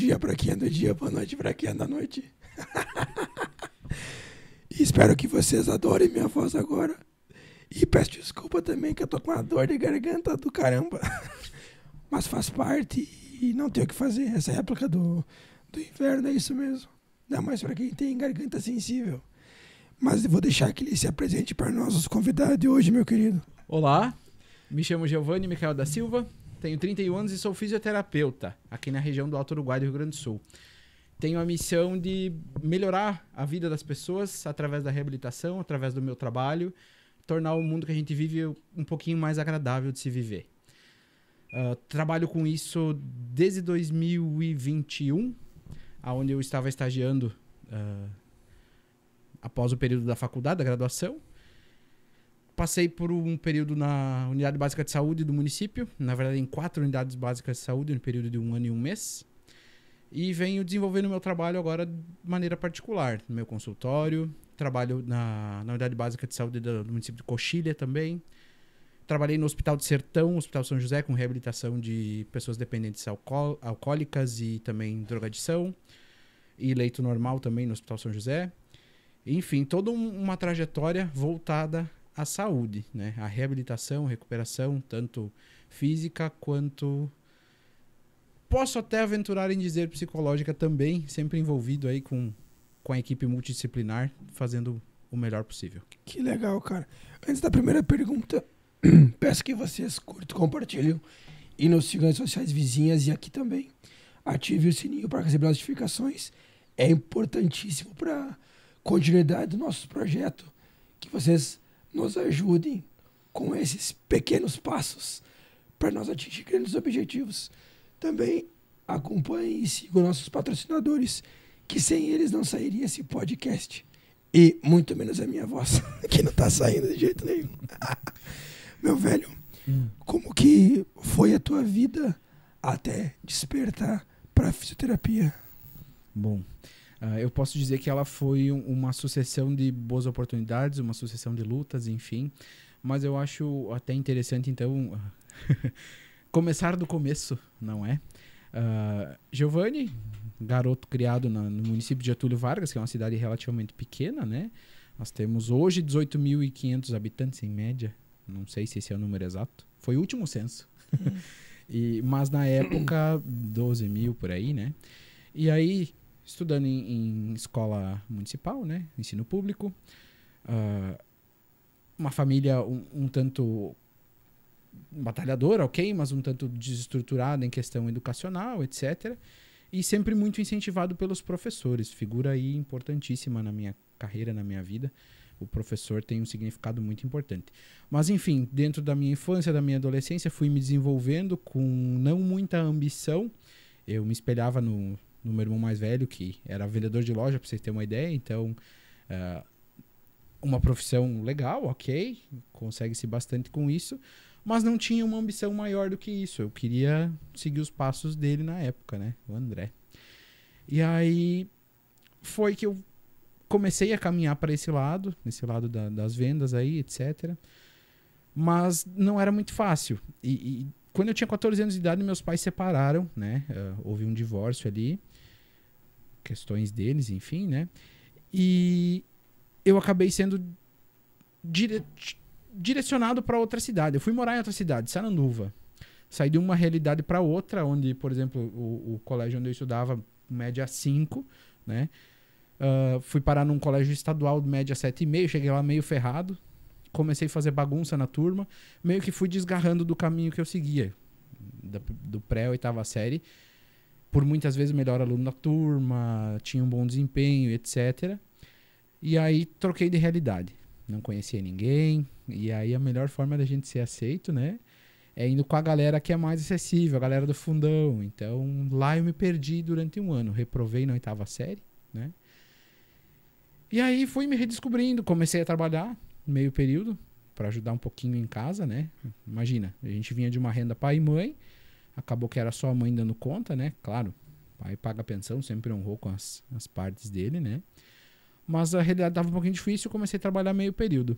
dia pra quem é do dia, boa noite pra quem é da noite. E espero que vocês adorem minha voz agora. E peço desculpa também que eu tô com uma dor de garganta do caramba. Mas faz parte e não tem o que fazer. Essa época do inverno é isso mesmo. Ainda mais pra quem tem garganta sensível. Mas eu vou deixar que ele se apresente para nós, os convidados de hoje, meu querido. Olá, me chamo Giovanni Micael da Silva, tenho 31 anos e sou fisioterapeuta aqui na região do Alto Uruguai do Rio Grande do Sul. Tenho a missão de melhorar a vida das pessoas através da reabilitação, através do meu trabalho, tornar o mundo que a gente vive um pouquinho mais agradável de se viver. Trabalho com isso desde 2021, onde eu estava estagiando após o período da faculdade, da graduação. Passei por um período na Unidade Básica de Saúde do município, na verdade em 4 unidades básicas de saúde, no período de 1 ano e 1 mês. E venho desenvolvendo o meu trabalho agora de maneira particular, no meu consultório. Trabalho na Unidade Básica de Saúde do município de Coxilha também. Trabalhei no Hospital de Sertão, Hospital São José, com reabilitação de pessoas dependentes alcoólicas e também drogadição. E leito normal também no Hospital São José. Enfim, toda uma trajetória voltada à saúde, né? A reabilitação, recuperação, tanto física quanto... Posso até aventurar em dizer psicológica também, sempre envolvido aí com a equipe multidisciplinar, fazendo o melhor possível. Que legal, cara. Antes da primeira pergunta, peço que vocês curtam, compartilhem e nos sigam nas sociais vizinhas e aqui também. Ative o sininho para receber notificações. É importantíssimo para continuidade do nosso projeto, que vocês nos ajudem com esses pequenos passos para nós atingir grandes objetivos. Também acompanhem e sigam nossos patrocinadores, que sem eles não sairia esse podcast. E muito menos a minha voz, que não tá saindo de jeito nenhum. Meu velho, como que foi a tua vida até despertar para fisioterapia? Bom, eu posso dizer que ela foi uma sucessão de boas oportunidades, uma sucessão de lutas, enfim. Mas eu acho até interessante, então, começar do começo, não é? Giovanni, garoto criado no município de Getúlio Vargas, que é uma cidade relativamente pequena, né? Nós temos hoje 18.500 habitantes em média. Não sei se esse é o número exato. Foi o último censo. Mas na época, 12 mil por aí, né? E aí, estudando em escola municipal, né? Ensino público. Uma família um tanto batalhadora, ok? Mas um tanto desestruturada em questão educacional, etc. E sempre muito incentivado pelos professores. Figura aí importantíssima na minha carreira, na minha vida. O professor tem um significado muito importante. Mas, enfim, dentro da minha infância, da minha adolescência, fui me desenvolvendo com não muita ambição. Eu me espelhava no meu irmão mais velho, que era vendedor de loja, para vocês terem uma ideia. Então, uma profissão legal, ok, consegue-se bastante com isso, mas não tinha uma ambição maior do que isso. Eu queria seguir os passos dele na época, né? O André. E aí foi que eu comecei a caminhar para esse lado das vendas aí, etc. Mas não era muito fácil. E quando eu tinha 14 anos de idade, meus pais se separaram, né? Houve um divórcio ali, questões deles, enfim, né? E eu acabei sendo direcionado para outra cidade. Eu fui morar em outra cidade, Sananduva. Saí de uma realidade para outra, onde, por exemplo, o colégio onde eu estudava, média 5, né? Fui parar num colégio estadual de média 7,5, cheguei lá meio ferrado, comecei a fazer bagunça na turma, meio que fui desgarrando do caminho que eu seguia, do pré, 8ª série, por muitas vezes melhor aluno da turma, tinha um bom desempenho, etc. E aí troquei de realidade. Não conhecia ninguém. E aí a melhor forma da gente ser aceito, né? É indo com a galera que é mais acessível, a galera do fundão. Então lá eu me perdi durante 1 ano. Reprovei na 8ª série, né? E aí fui me redescobrindo. Comecei a trabalhar meio período para ajudar um pouquinho em casa, né? Imagina, a gente vinha de uma renda pai e mãe. Acabou que era só a mãe dando conta, né? Claro, pai paga pensão, sempre honrou com as partes dele, né? Mas a realidade estava um pouquinho difícil, eu comecei a trabalhar meio período.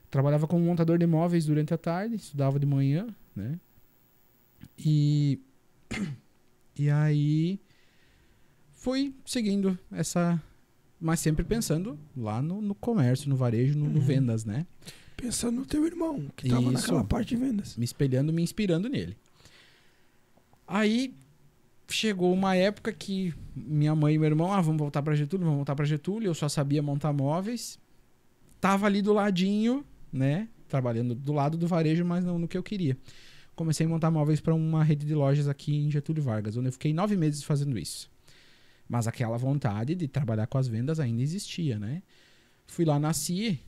Trabalhava como montador de imóveis durante a tarde, estudava de manhã, né? E aí fui seguindo essa... Mas sempre pensando lá no comércio, no varejo, no vendas, né? Pensando no teu irmão, que tava naquela parte de vendas. Me espelhando, me inspirando nele. Aí chegou uma época que minha mãe e meu irmão, vamos voltar pra Getúlio. Eu só sabia montar móveis. Tava ali do ladinho, né? Trabalhando do lado do varejo, mas não no que eu queria. Comecei a montar móveis para uma rede de lojas aqui em Getúlio Vargas, onde eu fiquei 9 meses fazendo isso. Mas aquela vontade de trabalhar com as vendas ainda existia, né? Fui lá na CIE,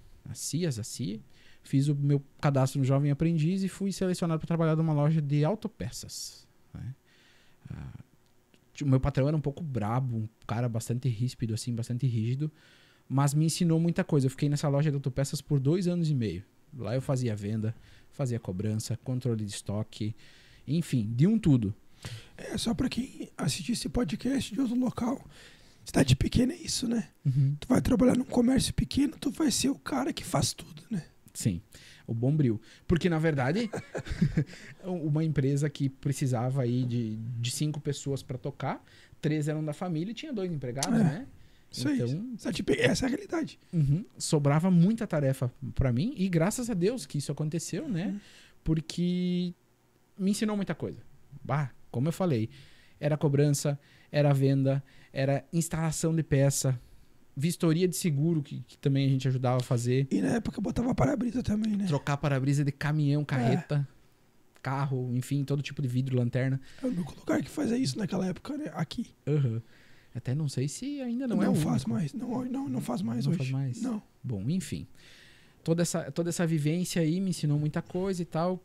fiz o meu cadastro no Jovem Aprendiz e fui selecionado para trabalhar numa loja de autopeças, né? O meu patrão era um pouco brabo, um cara bastante ríspido, assim, bastante rígido, mas me ensinou muita coisa. Eu fiquei nessa loja de autopeças por 2 anos e meio. Lá eu fazia venda, fazia cobrança, controle de estoque, enfim, de um tudo. Só pra quem assistir esse podcast de outro local, cidade pequena é isso, né? Uhum. Tu vai trabalhar num comércio pequeno, tu vai ser o cara que faz tudo, né? Sim, o Bombril. Porque, na verdade, uma empresa que precisava aí de 5 pessoas para tocar, 3 eram da família e tinha 2 empregados, né? Isso então, aí. Essa é a realidade. Sobrava muita tarefa para mim e graças a Deus que isso aconteceu, né? Porque me ensinou muita coisa. Como eu falei, era cobrança, era venda, era instalação de peça, vistoria de seguro, que também a gente ajudava a fazer. E na época botava para-brisa também, né? Trocar para-brisa de caminhão, carreta, carro, enfim, todo tipo de vidro, lanterna. É o único lugar que fazia isso naquela época, né? Aqui. Até não sei se ainda não faz mais. Não faz mais não hoje. Faz mais. Não. Bom, enfim. Toda essa vivência aí me ensinou muita coisa e tal.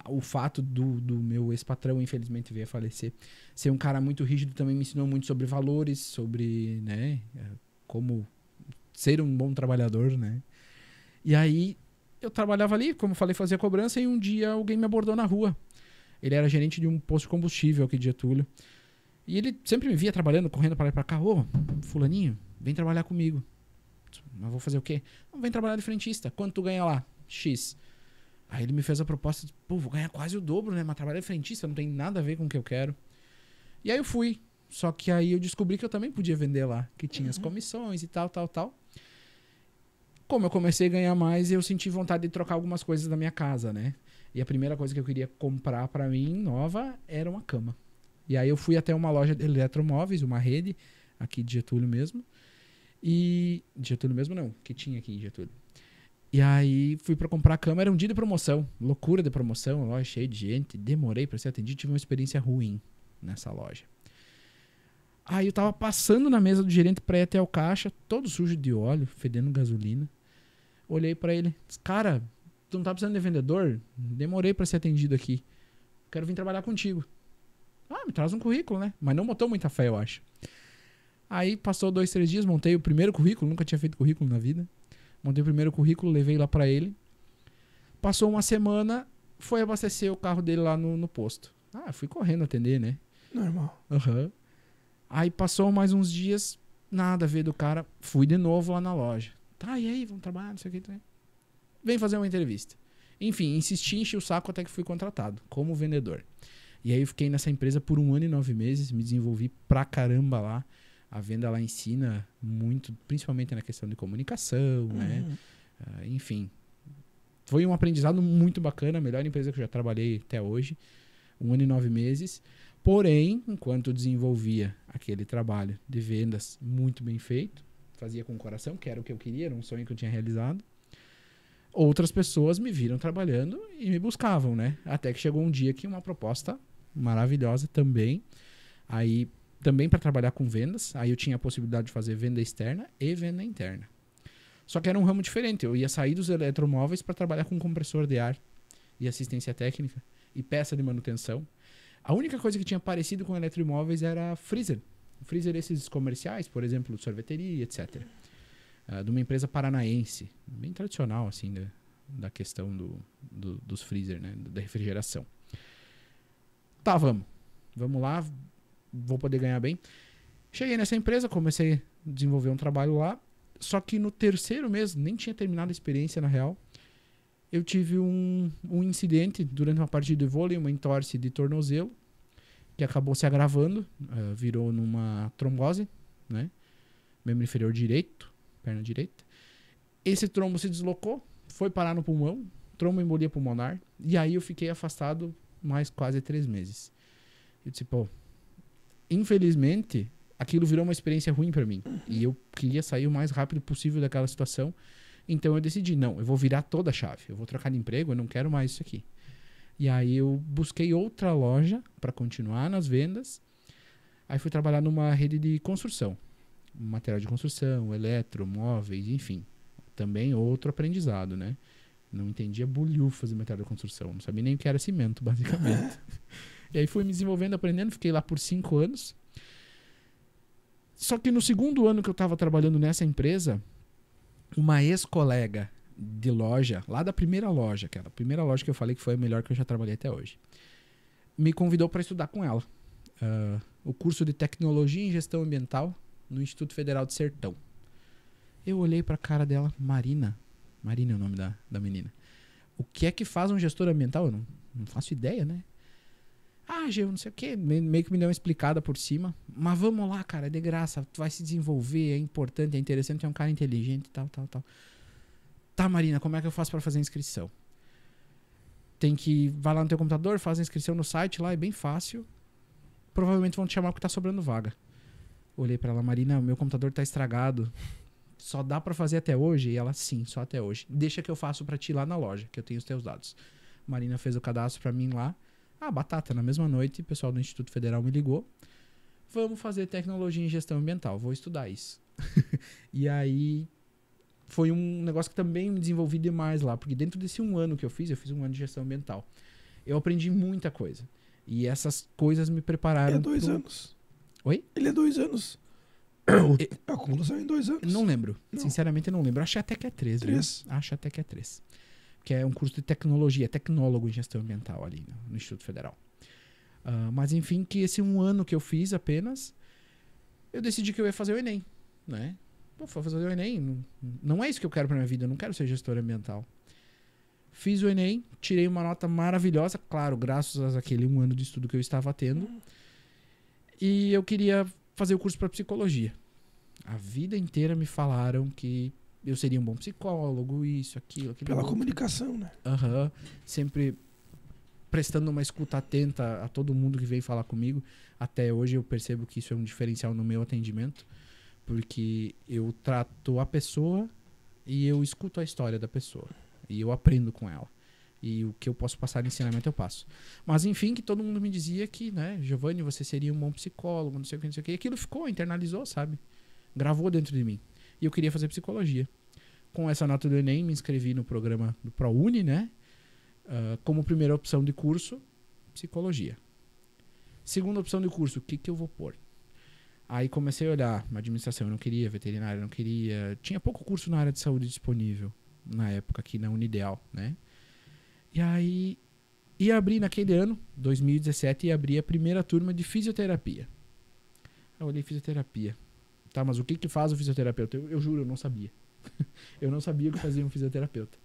O fato do meu ex-patrão, infelizmente, veio a falecer, ser um cara muito rígido também me ensinou muito sobre valores, sobre, né, como ser um bom trabalhador, né? E aí, eu trabalhava ali, como eu falei, fazia cobrança, e um dia alguém me abordou na rua. Ele era gerente de um posto de combustível aqui de Getúlio. E ele sempre me via trabalhando, correndo para lá e pra cá. Fulaninho, vem trabalhar comigo. Mas vou fazer o quê? Vem trabalhar de frentista. Quanto tu ganha lá? X. Aí ele me fez a proposta, vou ganhar quase o dobro, né? Mas trabalhar de frentista não tem nada a ver com o que eu quero. E aí eu fui. Só que aí eu descobri que eu também podia vender lá. Que tinha as comissões e tal. Como eu comecei a ganhar mais, eu senti vontade de trocar algumas coisas da minha casa, né? E a primeira coisa que eu queria comprar pra mim, nova, era uma cama. E aí eu fui até uma loja de eletromóveis, uma rede, aqui de Getúlio mesmo. De Getúlio mesmo não, que tinha aqui em Getúlio. E aí fui pra comprar a cama, era um dia de promoção, loucura de promoção, loja cheia de gente, demorei pra ser atendido, tive uma experiência ruim nessa loja. Aí eu tava passando na mesa do gerente pra ir até o caixa, todo sujo de óleo, fedendo gasolina. Olhei pra ele, cara, tu não tá precisando de vendedor? Demorei pra ser atendido aqui. Quero vir trabalhar contigo. Me traz um currículo, né? Mas não botou muita fé, eu acho. Aí passou 2, 3 dias, montei o primeiro currículo, nunca tinha feito currículo na vida. Montei o primeiro currículo, levei lá pra ele. Passou uma semana, foi abastecer o carro dele lá no posto. Fui correndo atender, né? Normal. Aí passou mais uns dias, nada a ver do cara. Fui de novo lá na loja. E aí, vamos trabalhar, não sei o que. Vem fazer uma entrevista. Enfim, insisti, enchi o saco até que fui contratado como vendedor. E aí eu fiquei nessa empresa por 1 ano e 9 meses, me desenvolvi pra caramba lá. A venda lá ensina muito, principalmente na questão de comunicação, né? Enfim, foi um aprendizado muito bacana, a melhor empresa que eu já trabalhei até hoje. 1 ano e 9 meses. Porém, enquanto eu desenvolvia aquele trabalho de vendas muito bem feito, fazia com o coração, que era o que eu queria, era um sonho que eu tinha realizado, outras pessoas me viram trabalhando e me buscavam, né? Até que chegou um dia que uma proposta maravilhosa também, aí também para trabalhar com vendas, aí eu tinha a possibilidade de fazer venda externa e venda interna. Só que era um ramo diferente, eu ia sair dos eletromóveis para trabalhar com compressor de ar e assistência técnica e peça de manutenção. A única coisa que tinha parecido com eletroimóveis era freezer. Freezer esses comerciais, por exemplo, sorveteria, etc. De uma empresa paranaense, bem tradicional, assim, da questão dos freezer, né? Da refrigeração. Vamos lá, vou poder ganhar bem. Cheguei nessa empresa, comecei a desenvolver um trabalho lá, só que no 3º mês, nem tinha terminado a experiência na real, eu tive um incidente durante uma partida de vôlei, uma entorse de tornozelo, que acabou se agravando, virou numa trombose, né? Membro inferior direito, perna direita. Esse trombo se deslocou, foi parar no pulmão, tromboembolia pulmonar, e aí eu fiquei afastado mais quase 3 meses. Eu disse, pô, infelizmente, aquilo virou uma experiência ruim pra mim. E eu queria sair o mais rápido possível daquela situação. Então eu decidi, não, eu vou virar toda a chave. Eu vou trocar de emprego, eu não quero mais isso aqui. E aí eu busquei outra loja para continuar nas vendas. Aí fui trabalhar numa rede de construção. Material de construção, eletro, móveis, enfim. Também outro aprendizado, né? Não entendia bolhufas de material de construção. Não sabia nem o que era cimento, basicamente. E aí fui me desenvolvendo, aprendendo. Fiquei lá por 5 anos. Só que no segundo ano que eu estava trabalhando nessa empresa, uma ex-colega de loja, lá da primeira loja, aquela primeira loja que eu falei que foi a melhor que eu já trabalhei até hoje, me convidou para estudar com ela. O curso de Tecnologia em Gestão Ambiental no Instituto Federal de Sertão. Eu olhei para a cara dela, Marina é o nome da menina. O que é que faz um gestor ambiental? Eu não faço ideia, né? Gê, não sei o que, meio que me deu uma explicada por cima. Mas vamos lá, cara, é de graça, tu vai se desenvolver, é importante, é interessante, é um cara inteligente, tal. Tá, Marina, como é que eu faço para fazer a inscrição? Vai lá no teu computador, faz a inscrição no site lá, é bem fácil. Provavelmente vão te chamar porque tá sobrando vaga. Olhei pra ela, Marina, meu computador tá estragado. Só dá pra fazer até hoje? E ela, sim, só até hoje. Deixa que eu faço pra ti lá na loja, que eu tenho os teus dados. Marina fez o cadastro pra mim lá. Batata, na mesma noite, o pessoal do Instituto Federal me ligou. Vamos fazer Tecnologia em Gestão Ambiental, vou estudar isso. E aí, foi um negócio que também me desenvolvi demais lá, porque dentro desse 1 ano que eu fiz 1 ano de Gestão Ambiental. Eu aprendi muita coisa. E essas coisas me prepararam... Ele é 2 anos. Oi? Ele é 2 anos. A conclusão é em 2 anos. Não lembro. Não. Sinceramente, não lembro. Acho até que é 3. 3. Acho até que é 3. Que é um curso de tecnologia, tecnólogo em gestão ambiental ali no Instituto Federal. Mas enfim, que esse 1 ano que eu fiz apenas, eu decidi que eu ia fazer o Enem, né? Vou fazer o Enem, não é isso que eu quero pra minha vida, eu não quero ser gestor ambiental. Fiz o Enem, tirei uma nota maravilhosa, claro, graças àquele 1 ano de estudo que eu estava tendo. E eu queria fazer o curso para psicologia. A vida inteira me falaram que eu seria um bom psicólogo, isso, aquilo. Pela comunicação, né? Sempre prestando uma escuta atenta a todo mundo que vem falar comigo. Até hoje eu percebo que isso é um diferencial no meu atendimento, porque eu trato a pessoa e eu escuto a história da pessoa. E eu aprendo com ela. E o que eu posso passar de ensinamento eu passo. Mas enfim, que todo mundo me dizia que, né, Giovanni, você seria um bom psicólogo, não sei o que, não sei o que. E aquilo ficou, internalizou, sabe? Gravou dentro de mim. E eu queria fazer psicologia. Com essa nota do Enem, me inscrevi no programa do ProUni, né? Como primeira opção de curso, psicologia. Segunda opção de curso, o que eu vou pôr? Aí comecei a olhar, administração eu não queria, veterinária eu não queria. Tinha pouco curso na área de saúde disponível, na época, aqui na Unideal, né? E aí, ia abrir naquele ano, 2017, ia abrir a primeira turma de fisioterapia. Eu olhei fisioterapia. Tá, mas o que faz o fisioterapeuta? Eu juro, eu não sabia. Eu não sabia o que fazia um fisioterapeuta.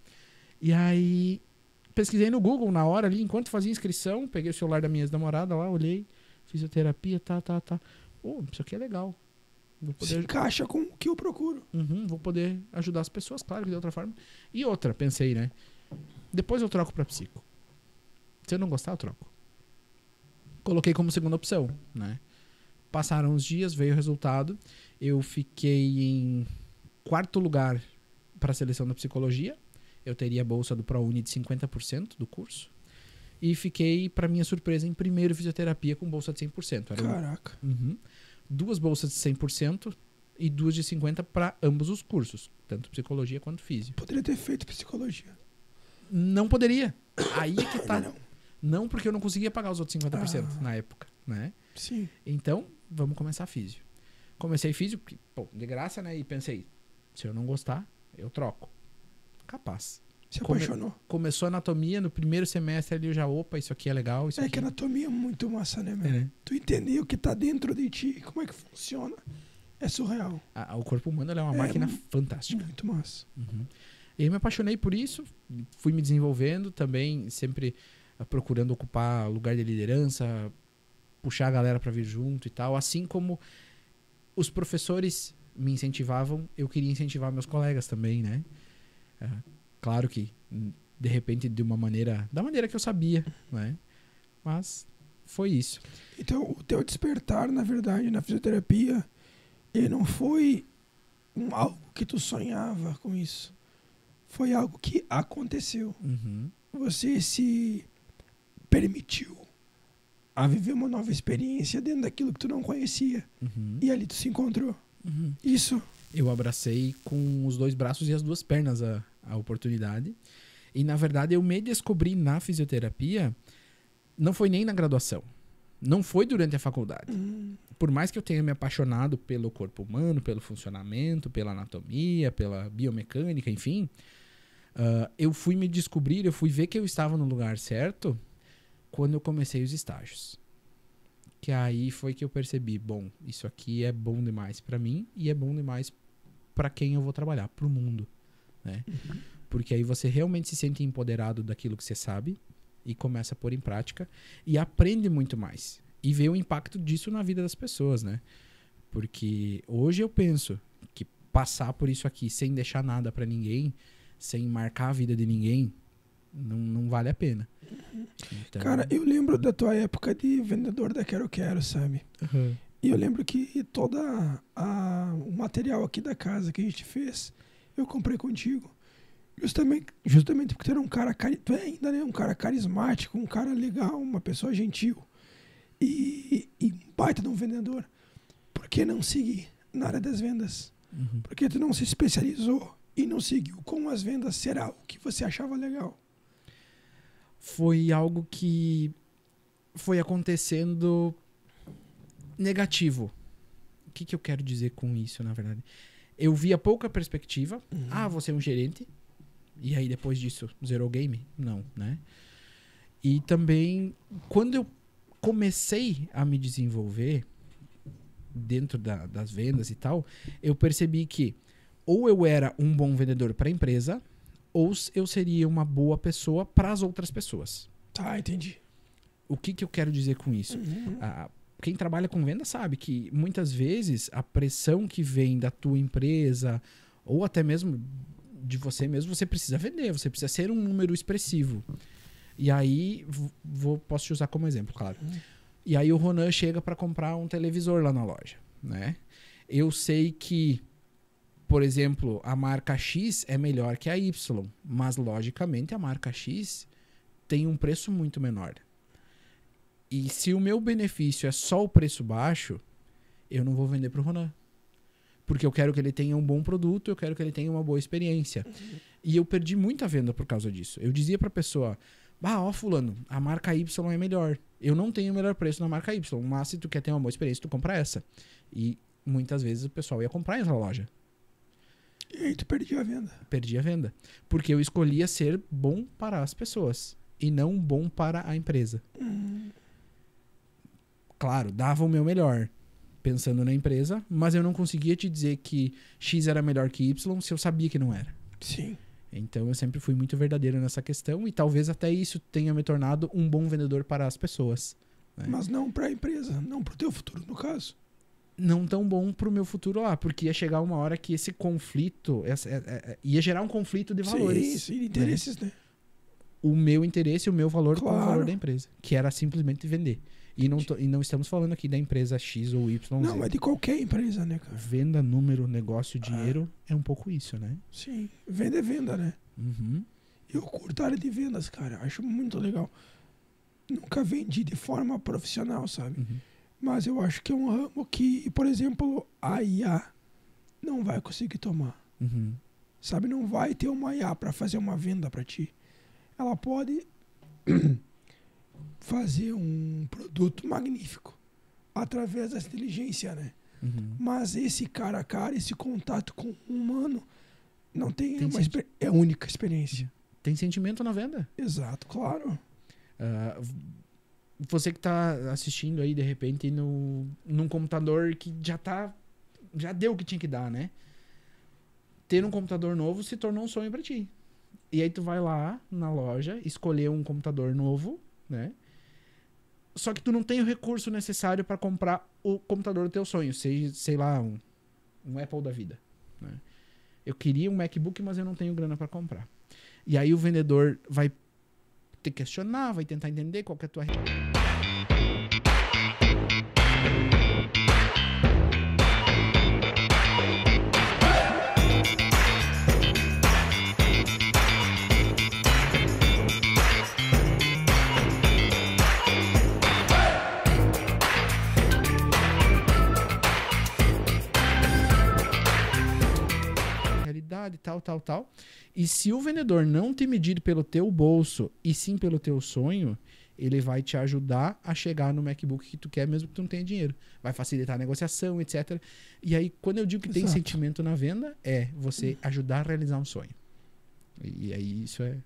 E aí, pesquisei no Google na hora ali, enquanto fazia inscrição, peguei o celular da minha ex-namorada lá, olhei, fisioterapia, tá. Isso aqui é legal. Vou poder... Se encaixa com o que eu procuro. Vou poder ajudar as pessoas, claro, que de outra forma. E outra, pensei, né? Depois eu troco pra psico. Se eu não gostar, eu troco. Coloquei como segunda opção, né? Passaram uns dias, veio o resultado. Eu fiquei em 4º lugar para a seleção da psicologia. Eu teria a bolsa do ProUni de 50% do curso. E fiquei, para minha surpresa, em primeiro fisioterapia com bolsa de 100%. Caraca. 2 bolsas de 100% e 2 de 50% para ambos os cursos. Tanto psicologia quanto físio. Poderia ter feito psicologia. Não poderia. Aí é que tá. Não, porque eu não conseguia pagar os outros 50% na época, né? Sim. Então, vamos começar físio. Comecei físio, de graça, né? E pensei, se eu não gostar, eu troco. Capaz. Se apaixonou. Começou anatomia, no primeiro semestre ali eu já, isso aqui é legal, isso aqui... que a anatomia é muito massa, né, meu? né? Tu entender o que tá dentro de ti, como é que funciona, é surreal. O corpo humano é uma máquina fantástica. Muito massa. E aí me apaixonei por isso, fui me desenvolvendo também, sempre procurando ocupar lugar de liderança, puxar a galera pra vir junto e tal. Assim como os professores me incentivavam, eu queria incentivar meus colegas também, né? Claro que, de repente, da maneira que eu sabia, né? Mas foi isso. Então, o teu despertar, na verdade, na fisioterapia, ele não foi algo que tu sonhava com isso. Foi algo que aconteceu. Uhum. Você se permitiu a viver uma nova experiência dentro daquilo que tu não conhecia. Uhum. E ali tu se encontrou. Uhum. Isso. Eu abracei com os 2 braços e as 2 pernas a oportunidade. E, na verdade, eu me descobri na fisioterapia, não foi nem na graduação. Não foi durante a faculdade. Por mais que eu tenha me apaixonado pelo corpo humano, pelo funcionamento, pela anatomia, pela biomecânica, enfim, eu fui me descobrir, eu fui ver que eu estava no lugar certo quando eu comecei os estágios. Que aí foi que eu percebi, bom, isso aqui é bom demais pra mim e é bom demais pra quem eu vou trabalhar, pro mundo, né? Porque aí você realmente se sente empoderado daquilo que você sabe e começa a pôr em prática e aprende muito mais. E vê o impacto disso na vida das pessoas, né? Porque hoje eu penso que passar por isso aqui sem deixar nada pra ninguém, sem marcar a vida de ninguém, não vale a pena. Então... Cara, eu lembro da tua época de vendedor da Quero Quero, sabe? Uhum. E eu lembro que todo o material aqui da casa que a gente fez, eu comprei contigo. Justamente porque tu era um cara, tu é ainda, né? Um cara carismático, um cara legal, uma pessoa gentil. E um baita de um vendedor. Por que não seguir na área das vendas? Uhum. Porque tu não se especializou e não seguiu com as vendas ser algo que você achava legal. Foi algo que foi acontecendo negativo. O que eu quero dizer com isso, na verdade? Eu via pouca perspectiva. Você é um gerente. E aí, depois disso, zerou o game? Não, né? E também, quando eu comecei a me desenvolver dentro das vendas e tal, eu percebi que ou eu era um bom vendedor para a empresa, ou eu seria uma boa pessoa para as outras pessoas. Tá, entendi. O que eu quero dizer com isso? Quem trabalha com venda sabe que muitas vezes a pressão que vem da tua empresa ou até mesmo de você mesmo, você precisa vender, você precisa ser um número expressivo. E aí, posso te usar como exemplo, claro. E aí o Ronan chega para comprar um televisor lá na loja, né? Eu sei que, por exemplo, a marca X é melhor que a Y, mas logicamente a marca X tem um preço muito menor. E se o meu benefício é só o preço baixo, eu não vou vender pro Ronan. Porque eu quero que ele tenha um bom produto, eu quero que ele tenha uma boa experiência. E eu perdi muita venda por causa disso. Eu dizia pra pessoa, fulano, a marca Y é melhor. Eu não tenho o melhor preço na marca Y, mas se tu quer ter uma boa experiência, tu compra essa. E muitas vezes o pessoal ia comprar em outra loja. E aí tu perdia a venda. Perdi a venda. Porque eu escolhia ser bom para as pessoas e não bom para a empresa. Claro, dava o meu melhor pensando na empresa, mas eu não conseguia te dizer que X era melhor que Y se eu sabia que não era. Sim. Então eu sempre fui muito verdadeiro nessa questão e talvez até isso tenha me tornado um bom vendedor para as pessoas. Né? Mas não para a empresa, não para o teu futuro, no caso. Não tão bom para o meu futuro lá, porque ia chegar uma hora que esse conflito ia gerar um conflito de valores. Sim, de interesses, né? O meu interesse e o meu valor com o Claro. valor da empresa, que era simplesmente vender. E não estamos falando aqui da empresa X ou Y. Não, é de qualquer empresa, né, cara? Venda, número, negócio, dinheiro é um pouco isso, né? Sim, venda é venda, né? Uhum. Eu curto a área de vendas, cara. Acho muito legal. Nunca vendi de forma profissional, sabe? Uhum. Mas eu acho que é um ramo que, por exemplo, a IA não vai conseguir tomar. Uhum. Sabe? Não vai ter uma IA para fazer uma venda para ti. Ela pode fazer um produto magnífico através da inteligência, né? Uhum. Mas esse cara a cara, esse contato com o humano, não tem, Tem é a única experiência. Tem sentimento na venda. Exato, claro. Você que tá assistindo aí, de repente, num computador que já deu o que tinha que dar, né? Ter um computador novo se tornou um sonho pra ti. E aí tu vai lá na loja, escolher um computador novo, né? Só que tu não tem o recurso necessário para comprar o computador do teu sonho, seja, sei lá, um Apple da vida, né? Eu queria um MacBook, mas eu não tenho grana para comprar. E aí o vendedor vai te questionar, vai tentar entender qual que é a tua... realidade, tal. E se o vendedor não te medir pelo teu bolso e sim pelo teu sonho, ele vai te ajudar a chegar no MacBook que tu quer, mesmo que tu não tenha dinheiro. Vai facilitar a negociação, etc. E aí, quando eu digo que tem sentimento na venda, é você ajudar a realizar um sonho. E aí, isso é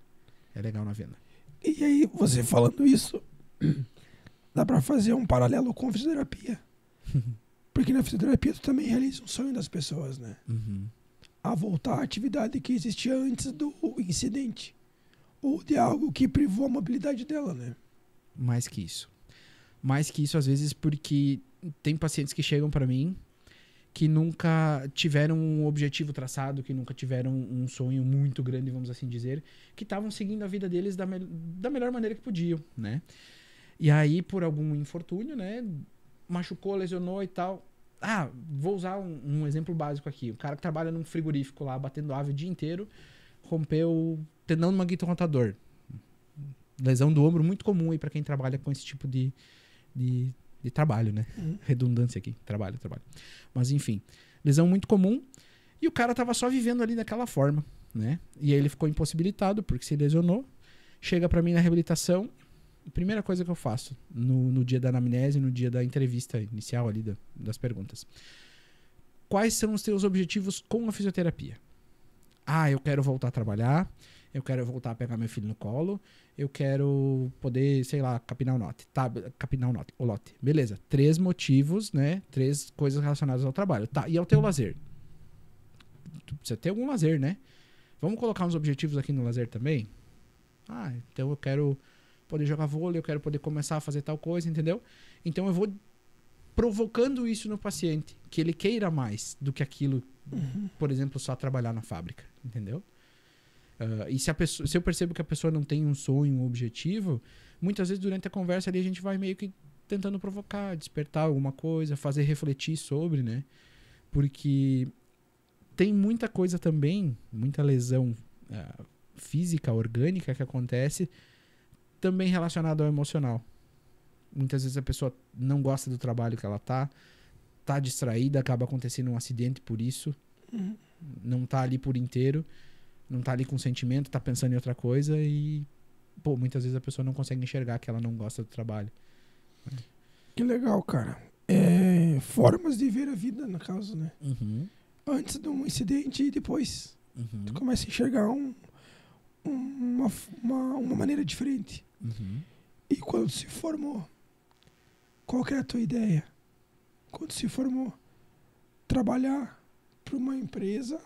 legal na venda. E aí, você falando isso, dá pra fazer um paralelo com fisioterapia. Porque na fisioterapia tu também realiza um sonho das pessoas, né? Uhum. A voltar à atividade que existia antes do incidente. Ou de algo que privou a mobilidade dela, né? Mais que isso. Mais que isso, às vezes, porque tem pacientes que chegam pra mim que nunca tiveram um objetivo traçado, que nunca tiveram um sonho muito grande, vamos assim dizer, que estavam seguindo a vida deles da melhor maneira que podiam, né? E aí, por algum infortúnio, né? Machucou, lesionou e tal. Ah, vou usar um exemplo básico aqui. O cara que trabalha num frigorífico lá, batendo ave o dia inteiro, rompeu o tendão do manguito rotador. Lesão do ombro muito comum aí pra quem trabalha com esse tipo de trabalho, né? Redundância aqui. Trabalho. Mas enfim, lesão muito comum. E o cara tava só vivendo ali daquela forma, né? E aí ele ficou impossibilitado porque se lesionou. Chega pra mim na reabilitação. A primeira coisa que eu faço no dia da anamnese, no dia da entrevista inicial ali das perguntas. Quais são os teus objetivos com a fisioterapia? Ah, eu quero voltar a trabalhar. Eu quero voltar a pegar meu filho no colo. Eu quero poder, sei lá, capinar o lote. Beleza. 3 motivos, né? 3 coisas relacionadas ao trabalho. Tá, e ao teu lazer? Tu precisa ter algum lazer, né? Vamos colocar uns objetivos aqui no lazer também? Ah, então eu quero poder jogar vôlei, eu quero poder começar a fazer tal coisa, entendeu? Então eu vou provocando isso no paciente, que ele queira mais do que aquilo, por exemplo, só trabalhar na fábrica, entendeu? E se eu percebo que a pessoa não tem um sonho, um objetivo, muitas vezes durante a conversa ali a gente vai meio que tentando provocar, despertar alguma coisa, fazer refletir sobre, né? Porque tem muita coisa também, muita lesão física, orgânica que acontece também relacionada ao emocional. Muitas vezes a pessoa não gosta do trabalho que ela tá distraída, acaba acontecendo um acidente por isso, não tá ali por inteiro, não tá ali com sentimento, tá pensando em outra coisa e, pô, muitas vezes a pessoa não consegue enxergar que ela não gosta do trabalho. Que legal, cara. Formas de ver a vida, no caso, né? Antes de um incidente e depois. Tu começa a enxergar uma maneira diferente. E quando se formou, qual que é a tua ideia? Quando se formou, trabalhar para uma empresa,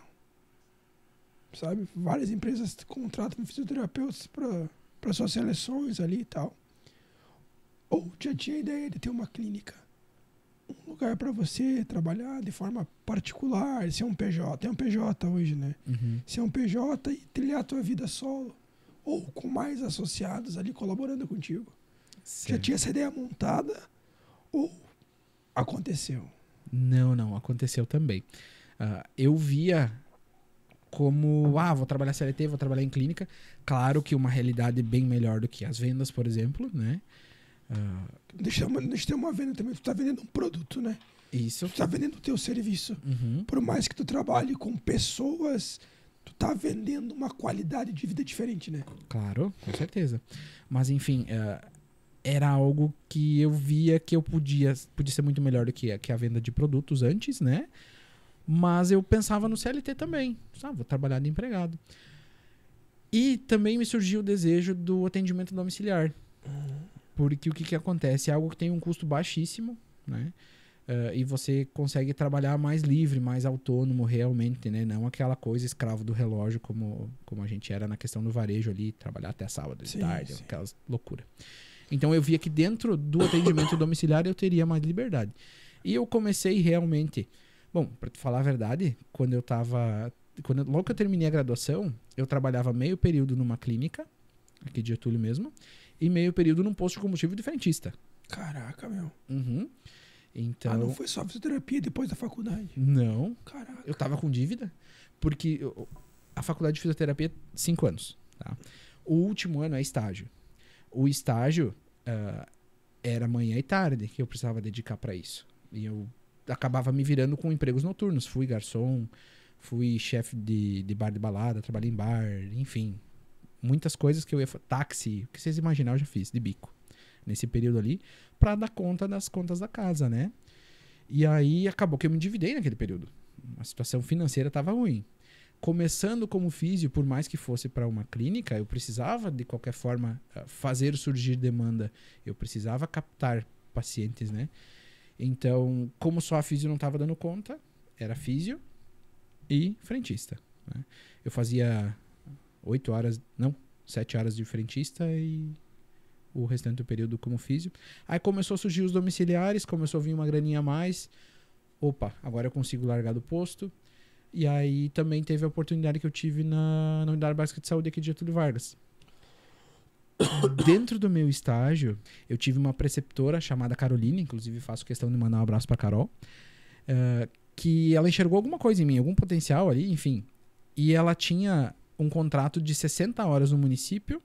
sabe? Várias empresas contratam fisioterapeutas para suas seleções ali e tal. Ou já tinha a ideia de ter uma clínica, um lugar para você trabalhar de forma particular, ser um PJ, é um PJ hoje, né? Ser um PJ e trilhar a tua vida solo, ou com mais associados ali colaborando contigo. Certo. Já tinha essa ideia montada ou aconteceu? Não, aconteceu também. Eu via como, vou trabalhar CLT, vou trabalhar em clínica. Claro que uma realidade bem melhor do que as vendas, por exemplo, né? Deixa eu ter uma venda também. Tu tá vendendo um produto, né? Isso. Tu tá vendendo o teu serviço. Por mais que tu trabalhe com pessoas, tu tá vendendo uma qualidade de vida diferente, né? Claro, com certeza. Mas, enfim, era algo que eu via que eu podia ser muito melhor do que a venda de produtos antes, né? Mas eu pensava no CLT também. Vou trabalhar de empregado. E também me surgiu o desejo do atendimento domiciliar. Porque o que acontece? É algo que tem um custo baixíssimo, né? E você consegue trabalhar mais livre, mais autônomo realmente, né? Não aquela coisa escravo do relógio como a gente era na questão do varejo ali, trabalhar até sábado de tarde, aquelas loucuras. Então eu via que dentro do atendimento domiciliar eu teria mais liberdade. E eu comecei realmente... Bom, para te falar a verdade, logo que eu terminei a graduação, eu trabalhava meio período numa clínica, aqui de Getúlio mesmo, e meio período num posto de combustível de frentista. Caraca, meu. Uhum. Então... não foi só fisioterapia depois da faculdade? Não. Caraca. Eu tava com dívida, porque a faculdade de fisioterapia é 5 anos. Tá? O último ano é estágio. O estágio era manhã e tarde que eu precisava dedicar para isso. E eu acabava me virando com empregos noturnos. Fui garçom, fui chefe de bar de balada, trabalhei em bar, enfim. Muitas coisas que eu ia... Táxi, o que vocês imaginarem eu já fiz, de bico. Nesse período ali, para dar conta das contas da casa, né? E aí acabou que eu me endividei naquele período. A situação financeira estava ruim. Começando como físio, por mais que fosse para uma clínica, eu precisava, de qualquer forma, fazer surgir demanda. Eu precisava captar pacientes, né? Então, como só a físio não estava dando conta, era físio e frentista. Né? Eu fazia 7 horas de frentista e o restante do período como físio. Aí começou a surgir os domiciliares, começou a vir uma graninha a mais. Opa, agora eu consigo largar do posto. E aí também teve a oportunidade que eu tive na Unidade Básica de Saúde aqui de Getúlio Vargas. Dentro do meu estágio, eu tive uma preceptora chamada Carolina, inclusive faço questão de mandar um abraço pra Carol, que ela enxergou alguma coisa em mim, algum potencial ali, enfim. E ela tinha um contrato de 60 horas no município.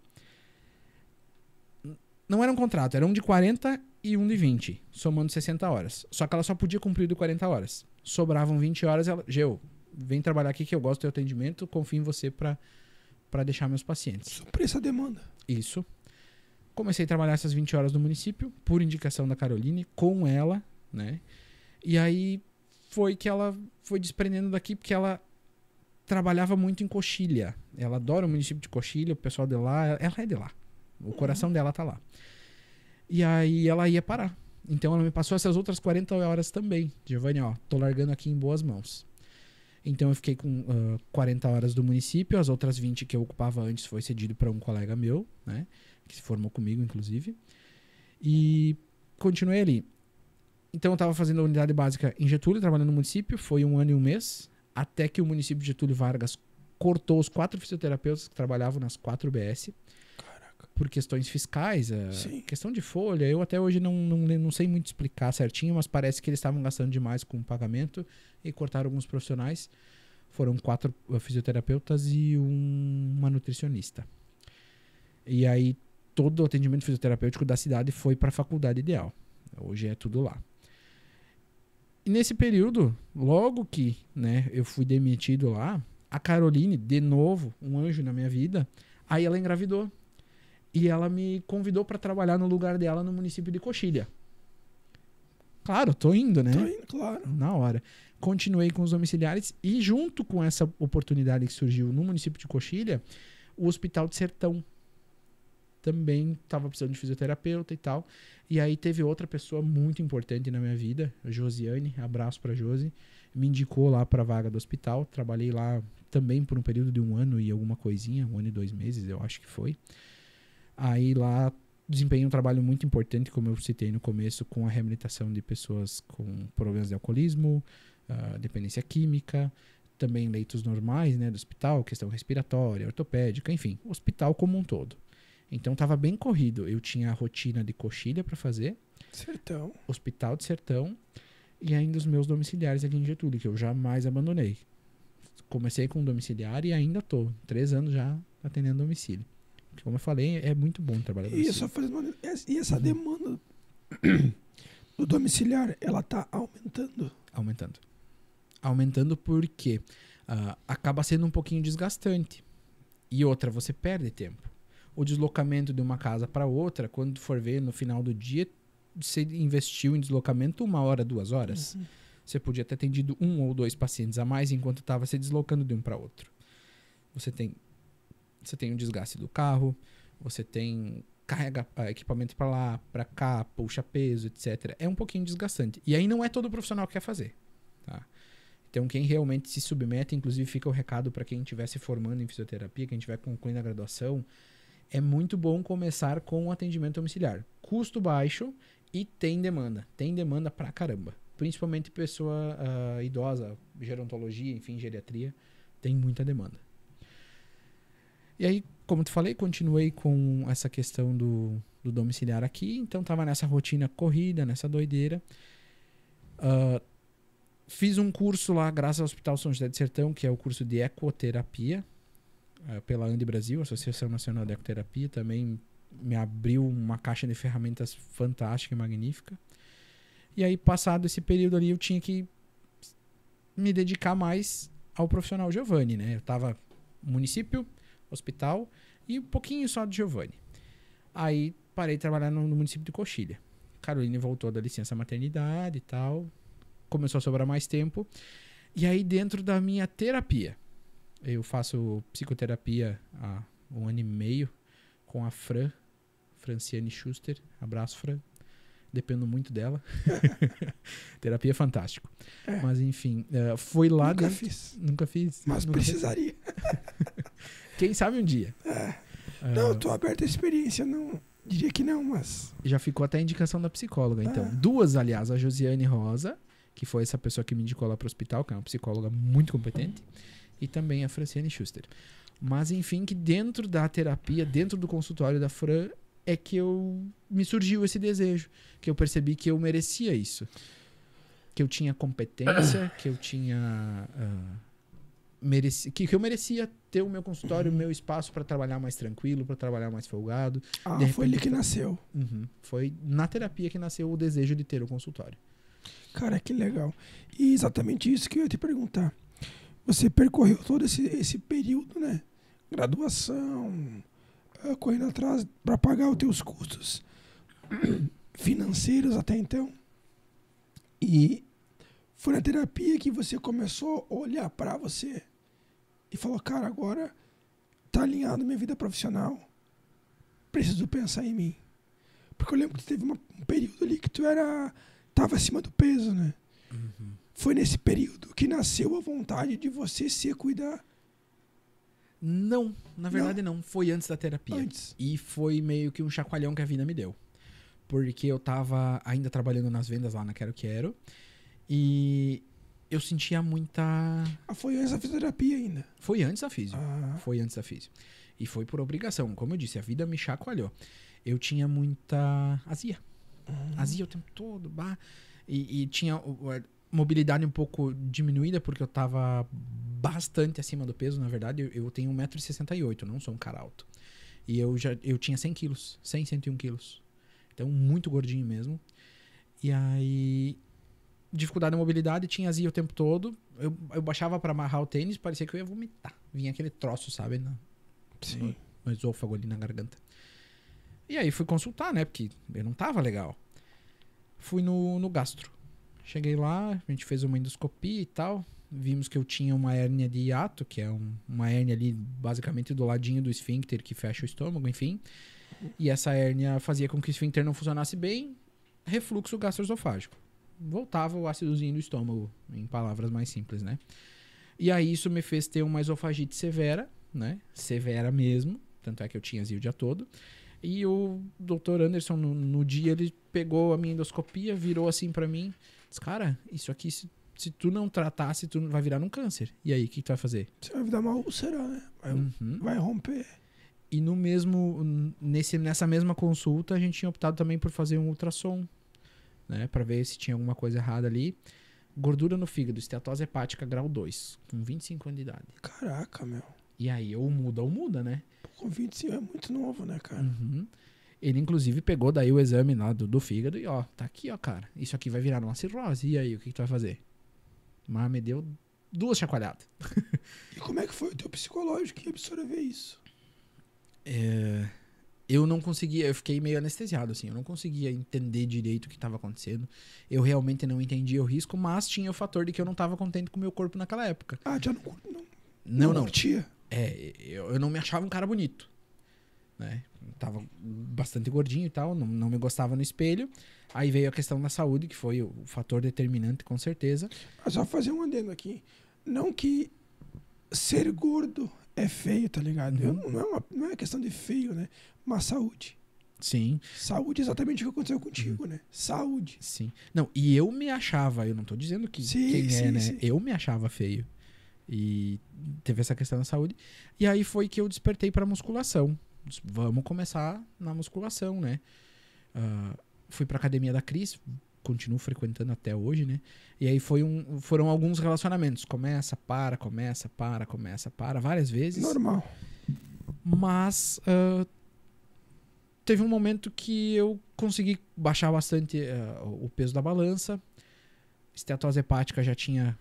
Não era um contrato, era um de 40 e um de 20, somando 60 horas. Só que ela só podia cumprir de 40 horas. Sobravam 20 horas, ela... Geu, vem trabalhar aqui que eu gosto do teu atendimento, confio em você pra deixar meus pacientes. Suprir essa demanda. Isso. Comecei a trabalhar essas 20 horas no município, por indicação da Caroline, com ela, né? E aí foi que ela foi desprendendo daqui, porque ela trabalhava muito em Coxilha. Ela adora o município de Coxilha, o pessoal de lá, ela é de lá. O coração dela tá lá. E aí ela ia parar. Então ela me passou essas outras 40 horas também. Giovanni, ó, tô largando aqui em boas mãos. Então eu fiquei com 40 horas do município. As outras 20 que eu ocupava antes foi cedido para um colega meu, né? Que se formou comigo, inclusive. E continuei ali. Então eu estava fazendo a unidade básica em Getúlio, trabalhando no município. Foi 1 ano e 1 mês. Até que o município de Getúlio Vargas cortou os 4 fisioterapeutas que trabalhavam nas 4 UBS. Por questões fiscais, questão de folha. Eu até hoje não sei muito explicar certinho, mas parece que eles estavam gastando demais com o pagamento e cortaram alguns profissionais. Foram 4 fisioterapeutas e uma nutricionista. E aí todo o atendimento fisioterapêutico da cidade foi para a faculdade ideal. Hoje é tudo lá. E nesse período, logo que, né, eu fui demitido lá, a Caroline, de novo, um anjo na minha vida, aí ela engravidou. E ela me convidou para trabalhar no lugar dela no município de Coxilha. Claro, tô indo, né? Tô indo, claro. Na hora. Continuei com os domiciliares e junto com essa oportunidade que surgiu no município de Coxilha, o Hospital de Sertão também estava precisando de fisioterapeuta e tal. E aí teve outra pessoa muito importante na minha vida, a Josiane, abraço pra Josi, me indicou lá pra vaga do hospital. Trabalhei lá também por um período de 1 ano e alguma coisinha, 1 ano e 2 meses, eu acho que foi. Aí lá desempenhei um trabalho muito importante, como eu citei no começo, com a reabilitação de pessoas com problemas de alcoolismo, dependência química, também leitos normais, né, do hospital, questão respiratória, ortopédica, enfim, o hospital como um todo. Então estava bem corrido. Eu tinha a rotina de Coxilha para fazer, Sertão, Hospital de Sertão e ainda os meus domiciliares aqui em Getúlio, que eu jamais abandonei. Comecei com domiciliar e ainda tô 3 anos já atendendo domicílio. Como eu falei, é muito bom trabalhar e só fazendo e essa demanda do domiciliar, ela tá aumentando? Aumentando porque acaba sendo um pouquinho desgastante. E outra, você perde tempo. O deslocamento de uma casa para outra, quando tu for ver no final do dia, você investiu em deslocamento 1 hora, 2 horas. Uhum. Você podia ter atendido 1 ou 2 pacientes a mais enquanto estava se deslocando de um para outro. Você tem um desgaste do carro, você carrega equipamento para lá, para cá, puxa peso, etc. É um pouquinho desgastante. E aí não é todo profissional que quer fazer. Tá? Então quem realmente se submete, inclusive fica o recado para quem estiver se formando em fisioterapia, quem estiver concluindo a graduação, é muito bom começar com o atendimento domiciliar. Custo baixo e tem demanda. Tem demanda pra caramba. Principalmente pessoa idosa, gerontologia, enfim, geriatria. Tem muita demanda. E aí, como te falei, continuei com essa questão do domiciliar aqui. Então, tava nessa rotina corrida, nessa doideira. Fiz um curso lá, graças ao Hospital São José de Sertão, que é o curso de ecoterapia, pela Andi Brasil, Associação Nacional de Ecoterapia. Também me abriu uma caixa de ferramentas fantástica e magnífica. E aí, passado esse período ali, eu tinha que me dedicar mais ao profissional Giovanni, né? Eu tava no município, hospital e um pouquinho só de Giovanni. Aí, parei de trabalhar no município de Coxilha. Caroline voltou da licença maternidade e tal. Começou a sobrar mais tempo. E aí, dentro da minha terapia, eu faço psicoterapia há 1 ano e meio com a Franciane Schuster. Abraço, Fran. Dependo muito dela. Terapia é fantástico. Mas, enfim, foi lá Nunca dentro. fiz. Nunca fiz. Mas Nunca precisaria. Quem sabe um dia. Não, eu tô aberto à experiência. Não, diria que não, mas... Já ficou até a indicação da psicóloga, então. 2, aliás. A Josiane Rosa, que foi essa pessoa que me indicou lá pro hospital, que é uma psicóloga muito competente. E também a Franciane Schuster. Mas, enfim, que dentro da terapia, dentro do consultório da Fran, é que me surgiu esse desejo. Que eu percebi que eu merecia isso. Que eu tinha competência, que eu tinha... que eu merecia ter o meu consultório, o meu espaço para trabalhar mais tranquilo, para trabalhar mais folgado. Foi ali que nasceu. Foi na terapia que nasceu o desejo de ter o consultório. Cara, que legal. E exatamente isso que eu ia te perguntar. Você percorreu todo esse período, né? Graduação, correndo atrás para pagar os teus custos financeiros até então. E foi na terapia que você começou a olhar para você e falou, cara, agora tá alinhado minha vida profissional. Preciso pensar em mim. Porque eu lembro que teve um período ali que tu tava acima do peso, né? Foi nesse período que nasceu a vontade de você se cuidar? Não, na verdade não. Foi antes da terapia. Antes. E foi meio que um chacoalhão que a vida me deu. Porque eu tava ainda trabalhando nas vendas lá na Quero Quero. E eu sentia muita... Foi antes da fisioterapia ainda? Foi antes da físio. Foi antes da físio. E foi por obrigação. Como eu disse, a vida me chacoalhou. Eu tinha muita azia. Azia o tempo todo. E tinha mobilidade um pouco diminuída, porque eu tava bastante acima do peso, na verdade. Eu tenho 1,68 m, não sou um cara alto. E eu tinha 100 quilos. 101 quilos. Então, muito gordinho mesmo. E aí... dificuldade de mobilidade, tinha azia o tempo todo. Eu baixava pra amarrar o tênis, parecia que eu ia vomitar. Vinha aquele troço, sabe? No esôfago ali na garganta. E aí fui consultar, né? Porque eu não tava legal. Fui no gastro. Cheguei lá, a gente fez uma endoscopia e tal. Vimos que eu tinha uma hérnia de hiato, que é uma hérnia ali basicamente do ladinho do esfíncter que fecha o estômago, enfim. E essa hérnia fazia com que o esfíncter não funcionasse bem. Refluxo gastroesofágico. Voltava o ácidozinho do estômago, em palavras mais simples, né? E aí isso me fez ter uma esofagite severa, né? Severa mesmo, tanto é que eu tinha azia o dia todo. E o Dr. Anderson, no dia, ele pegou a minha endoscopia, virou assim pra mim, disse, cara, isso aqui, se tu não tratar, tu vai virar um câncer. E aí, o que tu vai fazer? Você vai dar uma úlcera, né? Vai romper. E nessa mesma consulta, a gente tinha optado também por fazer um ultrassom, né, pra ver se tinha alguma coisa errada ali. Gordura no fígado, esteatose hepática grau 2, com 25 anos de idade. Caraca, meu. E aí, ou muda, né? Com 25 é muito novo, né, cara? Ele, inclusive, pegou daí o exame lá do fígado e, ó, tá aqui, ó, cara. Isso aqui vai virar uma cirrose. E aí, o que tu vai fazer? Mas me deu 2 chacoalhadas. E como é que foi o teu psicológico que absorver isso? Eu não conseguia, eu fiquei meio anestesiado, assim, eu não conseguia entender direito o que estava acontecendo. Eu realmente não entendia o risco, mas tinha o fator de que eu não estava contente com o meu corpo naquela época. Já não curtia? Eu não me achava um cara bonito, né? Tava bastante gordinho e tal, não me gostava no espelho. Aí veio a questão da saúde, que foi o fator determinante, com certeza. Mas só fazer um adendo aqui. Não que ser gordo é feio, tá ligado? Não é questão de feio, né? Mas saúde. Sim. Saúde é exatamente o que aconteceu contigo, né? Saúde. Sim. Não, e eu me achava, eu não tô dizendo que quem é, né? Sim. Eu me achava feio. E teve essa questão da saúde. E aí foi que eu despertei pra musculação. Vamos começar na musculação, né? Fui pra academia da Cris, continuo frequentando até hoje, né? E aí foram alguns relacionamentos. Começa, para, várias vezes. Normal. Mas teve um momento que eu consegui baixar bastante o peso da balança. Esteatose hepática já tinha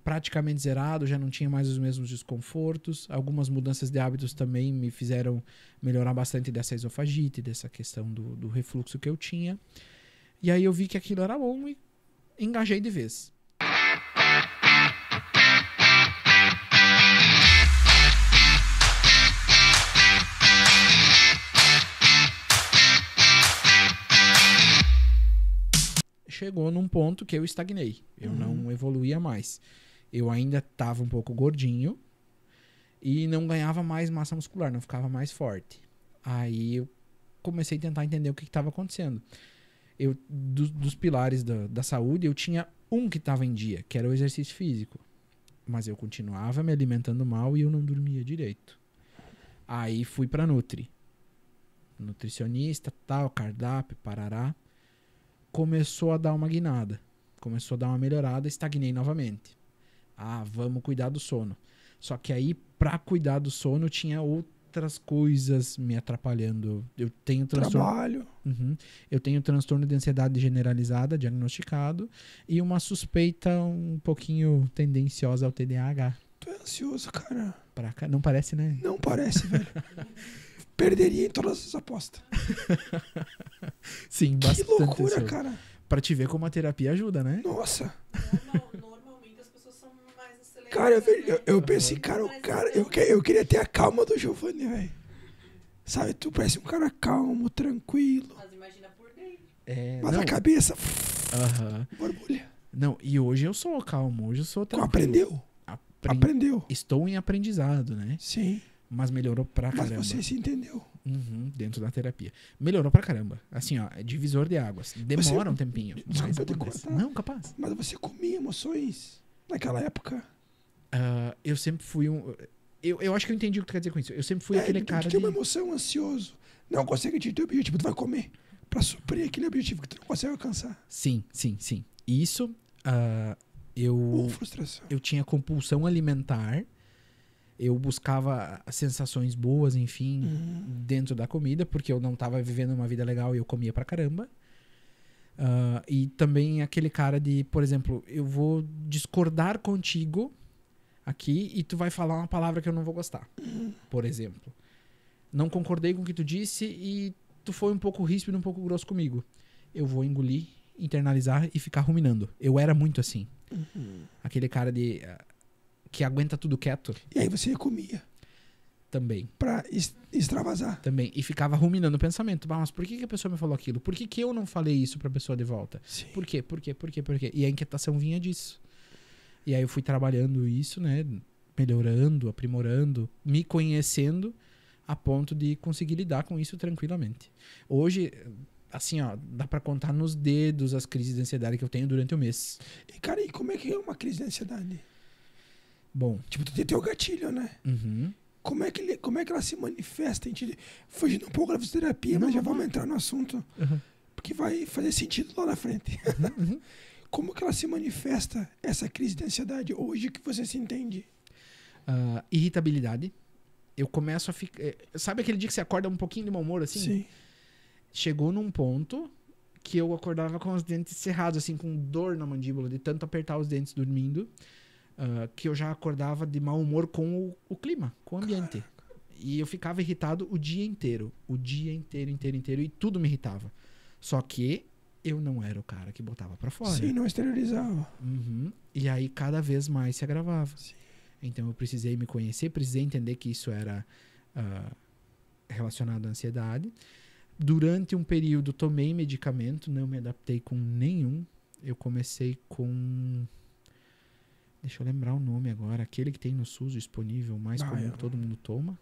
praticamente zerado, já não tinha mais os mesmos desconfortos. Algumas mudanças de hábitos também me fizeram melhorar bastante dessa esofagite, dessa questão do refluxo que eu tinha. E aí eu vi que aquilo era bom e engajei de vez. Chegou num ponto que eu estagnei. Eu não evoluía mais. Eu ainda estava um pouco gordinho e não ganhava mais massa muscular, não ficava mais forte. Aí eu comecei a tentar entender o que estava acontecendo. Dos pilares da saúde, eu tinha um que estava em dia, que era o exercício físico. Mas eu continuava me alimentando mal e eu não dormia direito. Aí fui pra Nutri. Nutricionista, tal, cardápio, parará. Começou a dar uma guinada. Começou a dar uma melhorada, estagnei novamente. Vamos cuidar do sono. Só que aí, pra cuidar do sono, tinha outras coisas me atrapalhando. Eu tenho transtorno... Trabalho. Eu tenho transtorno de ansiedade generalizada, diagnosticado, e uma suspeita um pouquinho tendenciosa ao TDAH. Tu é ansioso, cara. Não parece, né? Não parece, velho. Perderia em todas as apostas. Sim, bastante. Que loucura, ansioso. cara. Pra te ver como a terapia ajuda, né? Nossa. Normalmente as pessoas são mais aceleradas. Cara, eu pensei, cara, eu queria ter a calma do Giovanni, velho. Sabe, tu parece um cara calmo, tranquilo. Mas imagina por dentro. Mas a cabeça, borbulha. Não, e hoje eu sou calmo, hoje eu sou tranquilo. Aprendeu. Estou em aprendizado, né? Sim. Mas melhorou pra caramba. Mas você se entendeu. Dentro da terapia. Melhorou pra caramba. Assim, ó, é divisor de águas. Demora um tempinho. Desculpa te cortar. Não, capaz. Mas você comia emoções naquela época? Eu sempre fui um... Eu acho que eu entendi o que tu quer dizer com isso. Eu sempre fui aquele cara de... uma emoção ansioso. Não consegue atingir teu objetivo, tu vai comer. Pra suprir aquele objetivo que tu não consegue alcançar. Sim. Isso, frustração. Eu tinha compulsão alimentar. Eu buscava sensações boas, enfim, dentro da comida, porque eu não tava vivendo uma vida legal e eu comia pra caramba. E também aquele cara de, por exemplo, eu vou discordar contigo aqui e tu vai falar uma palavra que eu não vou gostar. Por exemplo. Não concordei com o que tu disse e tu foi um pouco ríspido, um pouco grosso comigo. Eu vou engolir, internalizar e ficar ruminando. Eu era muito assim. Aquele cara de... que aguenta tudo quieto. E aí você comia. Também. Pra extravasar. Também. E ficava ruminando o pensamento. Mas por que a pessoa me falou aquilo? Por que eu não falei isso pra pessoa de volta? Sim. Por quê? E a inquietação vinha disso. E aí eu fui trabalhando isso, né? Melhorando, aprimorando, me conhecendo a ponto de conseguir lidar com isso tranquilamente. Hoje, assim, ó, dá pra contar nos dedos as crises de ansiedade que eu tenho durante o mês. E, cara, e como é que é uma crise de ansiedade? Bom. Tipo, tu tem teu gatilho, né? Como é que ela se manifesta? A gente fugindo um pouco da fisioterapia, mas já vamos entrar no assunto. Porque vai fazer sentido lá na frente. Como que ela se manifesta, essa crise de ansiedade? Hoje que você se entende? Irritabilidade. Eu começo a ficar... Sabe aquele dia que você acorda um pouquinho de mau humor, assim? Sim. Chegou num ponto que eu acordava com os dentes cerrados, assim, com dor na mandíbula, de tanto apertar os dentes dormindo, que eu já acordava de mau humor com o clima, com o ambiente. Caraca. E eu ficava irritado o dia inteiro. O dia inteiro, e tudo me irritava. Só que eu não era o cara que botava pra fora. Sim, não exteriorizava. E aí cada vez mais se agravava. Sim. Então eu precisei me conhecer, precisei entender que isso era relacionado à ansiedade. Durante um período tomei medicamento, não me adaptei com nenhum. Eu comecei com... Deixa eu lembrar o nome agora. Aquele que tem no SUS disponível, o mais comum eu- que todo mundo toma.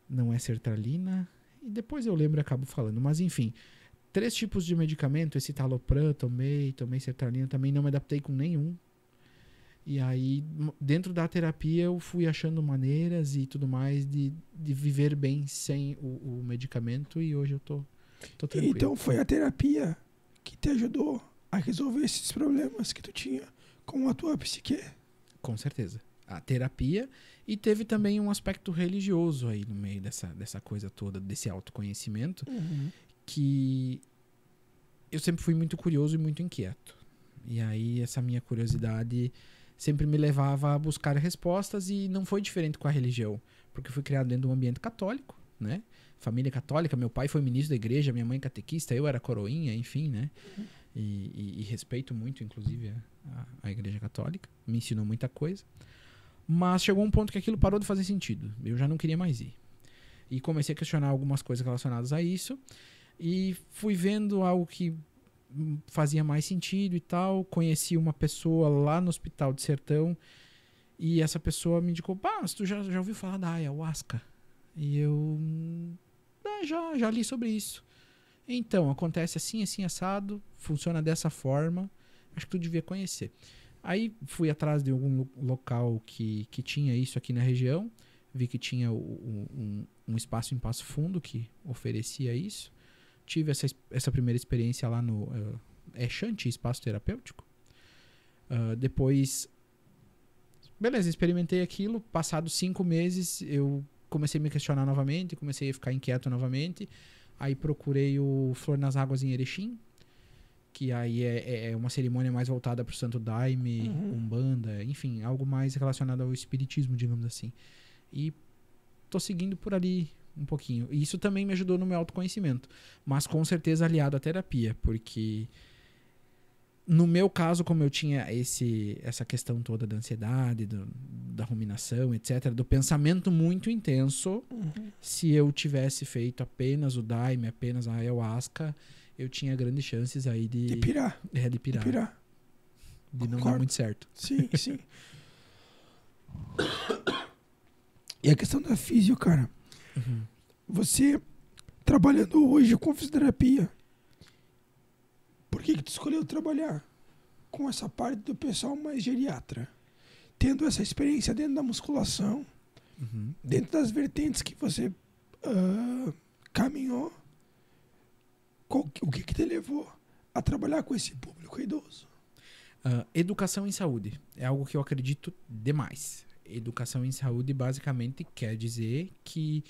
Não é sertralina. E depois eu lembro e acabo falando. Mas enfim, 3 tipos de medicamento. Esse Talopram tomei sertralina. Também não me adaptei com nenhum. E aí, dentro da terapia, eu fui achando maneiras e tudo mais de viver bem sem o medicamento. E hoje eu tô tranquilo. Então foi a terapia que te ajudou a resolver esses problemas que tu tinha com a tua psique? Com certeza. A terapia, e teve também um aspecto religioso aí no meio dessa coisa toda, desse autoconhecimento, que eu sempre fui muito curioso e muito inquieto. E aí essa minha curiosidade sempre me levava a buscar respostas, e não foi diferente com a religião, porque eu fui criado dentro de um ambiente católico, né? Família católica, meu pai foi ministro da igreja, minha mãe catequista, eu era coroinha, enfim, né? E respeito muito, inclusive, a igreja católica. Me ensinou muita coisa. Mas chegou um ponto que aquilo parou de fazer sentido. Eu já não queria mais ir. E comecei a questionar algumas coisas relacionadas a isso. E fui vendo algo que fazia mais sentido e tal. Conheci uma pessoa lá no Hospital de Sertão. E essa pessoa me indicou: mas tu já ouviu falar da ayahuasca? E eu... já li sobre isso. Então, acontece assim, assim, assado. Funciona dessa forma. Acho que tu devia conhecer. Aí fui atrás de algum local que tinha isso aqui na região. Vi que tinha um espaço em Passo Fundo que oferecia isso. Tive essa primeira experiência lá no... Shanti, Espaço Terapêutico. Depois... Beleza, experimentei aquilo. Passados 5 meses, eu comecei a me questionar novamente. Comecei a ficar inquieto novamente. Aí procurei o Flor nas Águas em Erechim, que aí é uma cerimônia mais voltada para o Santo Daime, Umbanda, enfim, algo mais relacionado ao espiritismo, digamos assim. E tô seguindo por ali um pouquinho. E isso também me ajudou no meu autoconhecimento, mas com certeza aliado à terapia, porque no meu caso, como eu tinha essa questão toda da ansiedade, da ruminação, etc., do pensamento muito intenso, se eu tivesse feito apenas o Daime, apenas a ayahuasca, eu tinha grandes chances aí De pirar. De pirar. De não dar Concordo. muito certo. Sim, sim. E a questão da físio, cara. Você, trabalhando hoje com fisioterapia, por que tu escolheu trabalhar com essa parte do pessoal mais geriatra? Tendo essa experiência dentro da musculação, dentro das vertentes que você caminhou, o que te levou a trabalhar com esse público idoso? Educação em saúde é algo que eu acredito demais. Educação em saúde basicamente quer dizer que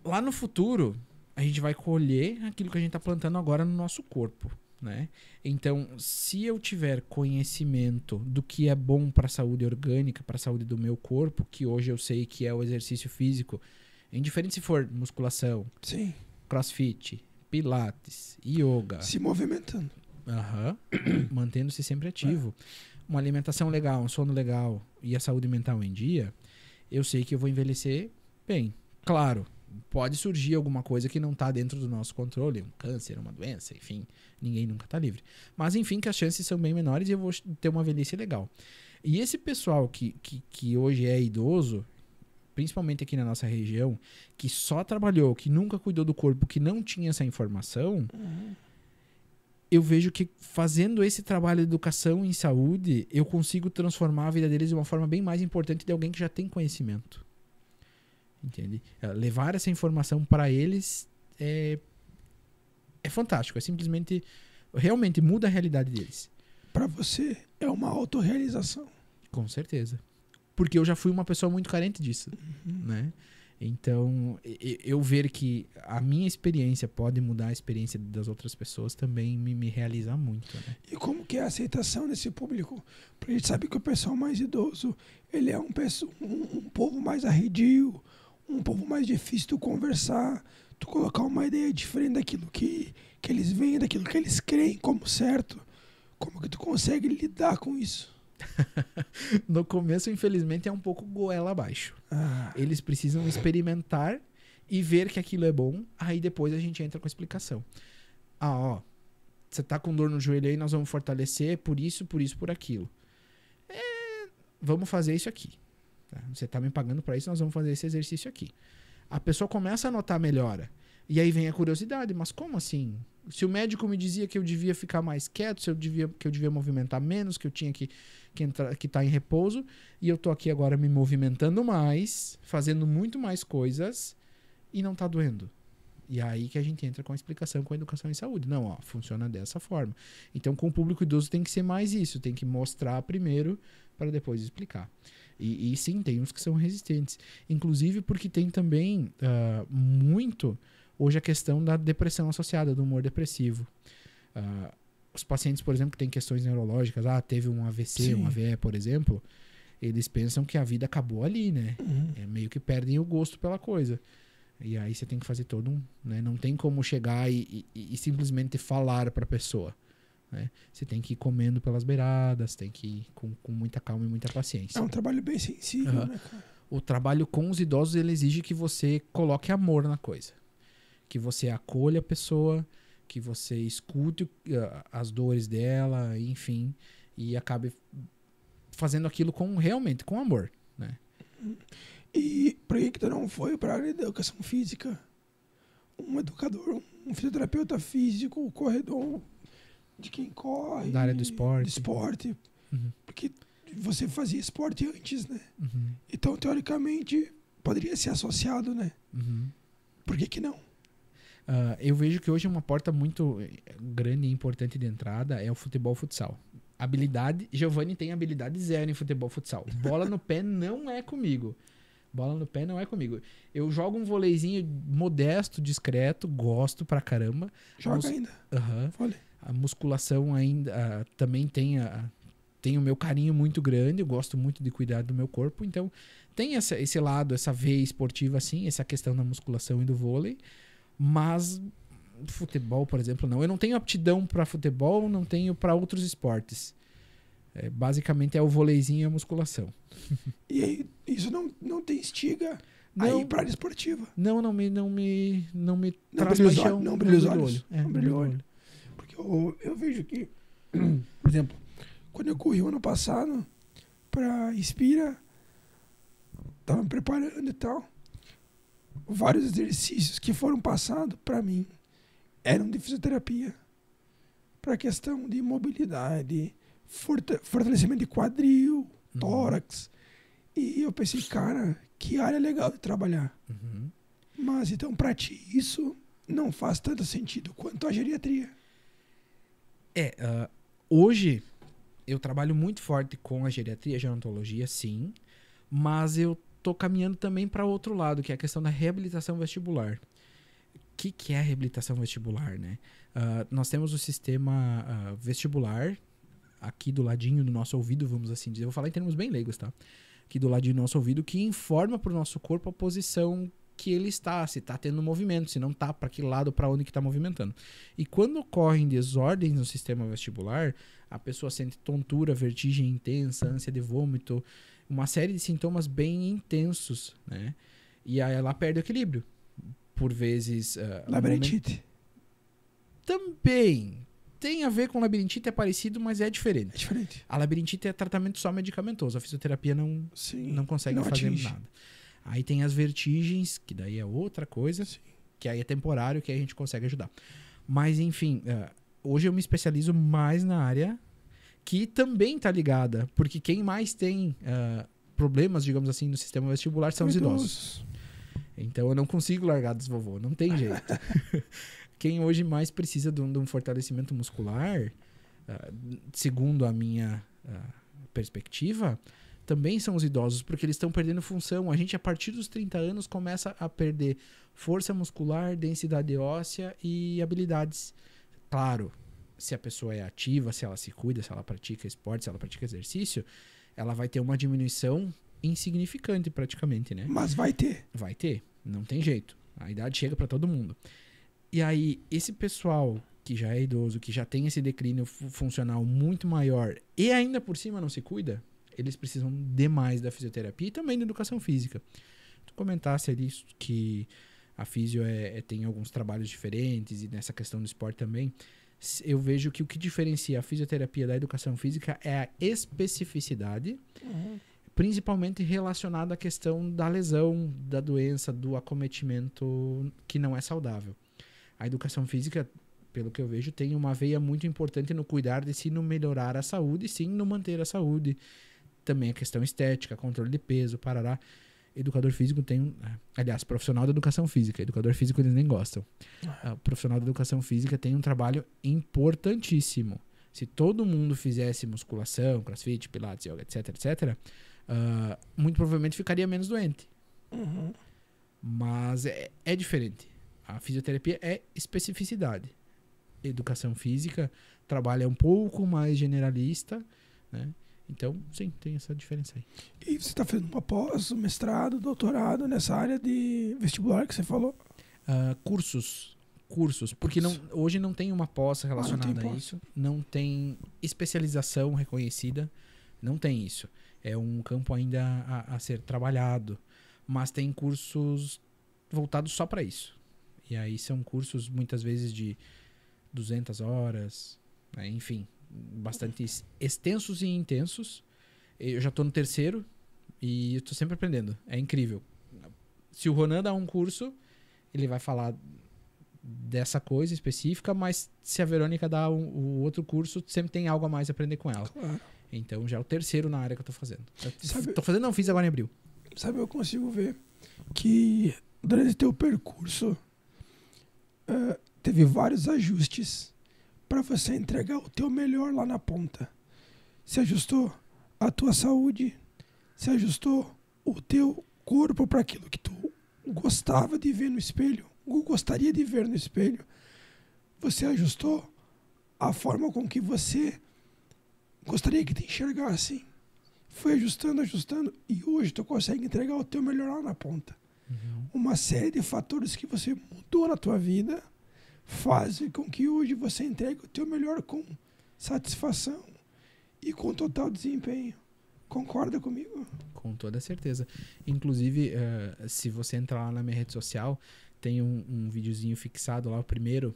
lá no futuro a gente vai colher aquilo que a gente está plantando agora no nosso corpo, né? Então, se eu tiver conhecimento do que é bom para a saúde orgânica, para a saúde do meu corpo, que hoje eu sei que é o exercício físico, indiferente se for musculação, Sim. crossfit, pilates, yoga, Se movimentando. mantendo-se sempre ativo, uma alimentação legal, um sono legal e a saúde mental em dia, eu sei que eu vou envelhecer bem. Claro, pode surgir alguma coisa que não está dentro do nosso controle, um câncer, uma doença, enfim, ninguém nunca está livre. Mas enfim, que as chances são bem menores e eu vou ter uma velhice legal. E esse pessoal que hoje é idoso, principalmente aqui na nossa região, que só trabalhou, que nunca cuidou do corpo, que não tinha essa informação, eu vejo que fazendo esse trabalho de educação em saúde, eu consigo transformar a vida deles de uma forma bem mais importante de alguém que já tem conhecimento. Entende? Levar essa informação para eles é fantástico. É simplesmente... Realmente muda a realidade deles. Para você, é uma autorrealização. Com certeza. Porque eu já fui uma pessoa muito carente disso. Né? Então, eu ver que a minha experiência pode mudar a experiência das outras pessoas também me realiza muito. Né? E como que é a aceitação desse público? Porque a gente sabe que o pessoal mais idoso, ele é um povo mais arredio, um povo mais difícil de conversar, tu colocar uma ideia diferente daquilo que eles veem, daquilo que eles creem como certo. Como que tu consegue lidar com isso? No começo, infelizmente, é um pouco goela abaixo. Eles precisam experimentar e ver que aquilo é bom, aí depois a gente entra com a explicação. você tá com dor no joelho aí, nós vamos fortalecer por isso, por aquilo. Vamos fazer isso aqui. Tá? Você tá me pagando para isso, nós vamos fazer esse exercício aqui. A pessoa começa a notar melhora. E aí vem a curiosidade, mas como assim? Se o médico me dizia que eu devia ficar mais quieto, que eu devia movimentar menos, que eu tinha que estar em repouso, e eu tô aqui agora me movimentando mais, fazendo muito mais coisas, e não tá doendo. E é aí que a gente entra com a explicação com a educação em saúde. Não, ó, funciona dessa forma. Então, com o público idoso tem que ser mais isso. Tem que mostrar primeiro para depois explicar. E sim, tem uns que são resistentes. Inclusive porque tem também muito hoje a questão da depressão associada, do humor depressivo. Os pacientes, por exemplo, que têm questões neurológicas, teve um AVC, Sim. um AVE, por exemplo, eles pensam que a vida acabou ali, né? Meio que perdem o gosto pela coisa. E aí você tem que fazer todo um... Né? Não tem como chegar e simplesmente falar para a pessoa. Né? Você tem que ir comendo pelas beiradas, tem que ir com muita calma e muita paciência. É um trabalho bem sensível, né, cara? O trabalho com os idosos, ele exige que você coloque amor na coisa. Que você acolha a pessoa, que você escute as dores dela, enfim, e acabe fazendo aquilo realmente com amor, né? E por que tu não foi para a área da educação física? Um educador, um fisioterapeuta físico, corredor de quem corre. Da área do esporte. Do esporte. Uhum. Porque você fazia esporte antes, né? Uhum. Então, teoricamente, poderia ser associado, né? Uhum. Por que não? Eu vejo que hoje uma porta muito grande e importante de entrada é o futebol futsal. Habilidade, Giovanni tem habilidade zero em futebol futsal. Bola no pé não é comigo. Bola no pé não é comigo. Eu jogo um voleizinho modesto, discreto, gosto pra caramba. Joga ainda. Vôlei. A musculação ainda também tem o meu carinho muito grande. Eu gosto muito de cuidar do meu corpo. Então, tem esse lado, essa veia esportiva, assim, essa questão da musculação e do vôlei. Mas futebol, por exemplo, não. Eu não tenho aptidão pra futebol, não tenho pra outros esportes. Basicamente é o voleizinho e a musculação. E aí, isso não te instiga Não. a ir para a área esportiva? Não me traz brilha os paixão. olhos, não brilha os brilha o olhos. olho. Não brilha o olho. Porque eu vejo que, por exemplo, quando eu corri o ano passado para Inspira, tava me preparando e tal, vários exercícios que foram passados para mim eram de fisioterapia, para questão de mobilidade, fortalecimento de quadril, tórax. E eu pensei, cara, que área legal de trabalhar. Uhum. Mas então, para ti, isso não faz tanto sentido quanto a geriatria. Hoje eu trabalho muito forte com a geriatria, a gerontologia, sim, mas eu tô caminhando também para outro lado, que é a questão da reabilitação vestibular. O que é a reabilitação vestibular, né? Nós temos o sistema vestibular aqui do ladinho do nosso ouvido, vamos assim dizer. Eu vou falar em termos bem leigos, tá? Aqui do ladinho do nosso ouvido, que informa para o nosso corpo a posição que ele está, se está tendo movimento, se não está, para que lado, para onde que está movimentando. E quando ocorrem desordens no sistema vestibular, a pessoa sente tontura, vertigem intensa, ânsia de vômito, uma série de sintomas bem intensos, né? E aí ela perde o equilíbrio. Por vezes... Labirintite. Também tem a ver com labirintite, é parecido, mas é diferente. É diferente. A labirintite é tratamento só medicamentoso, a fisioterapia não consegue não fazer atinge. nada. Aí tem as vertigens, que daí é outra coisa, Sim. que aí é temporário, que aí a gente consegue ajudar. Mas, enfim, hoje eu me especializo mais na área que também tá ligada, porque quem mais tem problemas, digamos assim, no sistema vestibular são os idosos. Então eu não consigo largar dos vovô, não tem jeito. Quem hoje mais precisa de um fortalecimento muscular, segundo a minha perspectiva, também são os idosos, porque eles estão perdendo função. A gente, a partir dos 30 anos, começa a perder força muscular, densidade óssea e habilidades. Claro, se a pessoa é ativa, se ela se cuida, se ela pratica esporte, se ela pratica exercício, ela vai ter uma diminuição insignificante praticamente, né? Mas vai ter. Vai ter, não tem jeito. A idade chega para todo mundo. E aí, esse pessoal que já é idoso, que já tem esse declínio funcional muito maior e ainda por cima não se cuida, eles precisam demais da fisioterapia e também da educação física. Tu comentasse ali que a físio tem alguns trabalhos diferentes e nessa questão do esporte também. eu vejo que o que diferencia a fisioterapia da educação física é a especificidade, principalmente relacionada à questão da lesão, da doença, do acometimento que não é saudável. A educação física, pelo que eu vejo, tem uma veia muito importante no cuidar de si, no melhorar a saúde, sim, no manter a saúde. Também a questão estética, controle de peso, parará. Educador físico tem aliás, profissional da educação física. Educador físico eles nem gostam. Profissional da educação física tem um trabalho importantíssimo. Se todo mundo fizesse musculação, crossfit, pilates, yoga, etc, etc, muito provavelmente ficaria menos doente. Mas é diferente. A fisioterapia é especificidade. Educação física trabalha um pouco mais generalista, né? Então, sim, tem essa diferença aí. E você está fazendo uma pós, um mestrado, doutorado nessa área de vestibular que você falou? Cursos. Porque hoje não tem uma pós relacionada a isso. Não tem especialização reconhecida. Não tem isso. É um campo ainda a ser trabalhado. Mas tem cursos voltados só para isso. E aí são cursos, muitas vezes, de 200 horas, né? Enfim, bastante extensos e intensos. Eu já estou no terceiro e estou sempre aprendendo. É incrível. Se o Ronan dá um curso, ele vai falar dessa coisa específica, mas se a Verônica dá o outro curso, sempre tem algo a mais a aprender com ela. Claro. Então já é o terceiro na área que eu estou fazendo. Estou fazendo, não, fiz agora em abril. Sabe, eu consigo ver que durante teu percurso teve vários ajustes para você entregar o teu melhor lá na ponta. Se ajustou a tua saúde, se ajustou o teu corpo para aquilo que tu gostava de ver no espelho, ou gostaria de ver no espelho. Você ajustou a forma com que você gostaria que te enxergasse. Foi ajustando, e hoje tu consegue entregar o teu melhor lá na ponta. Uma série de fatores que você mudou na tua vida fazem com que hoje você entregue o teu melhor com satisfação e com total desempenho. Concorda comigo? Com toda certeza. Inclusive, se você entrar lá na minha rede social, tem um videozinho fixado lá, o primeiro,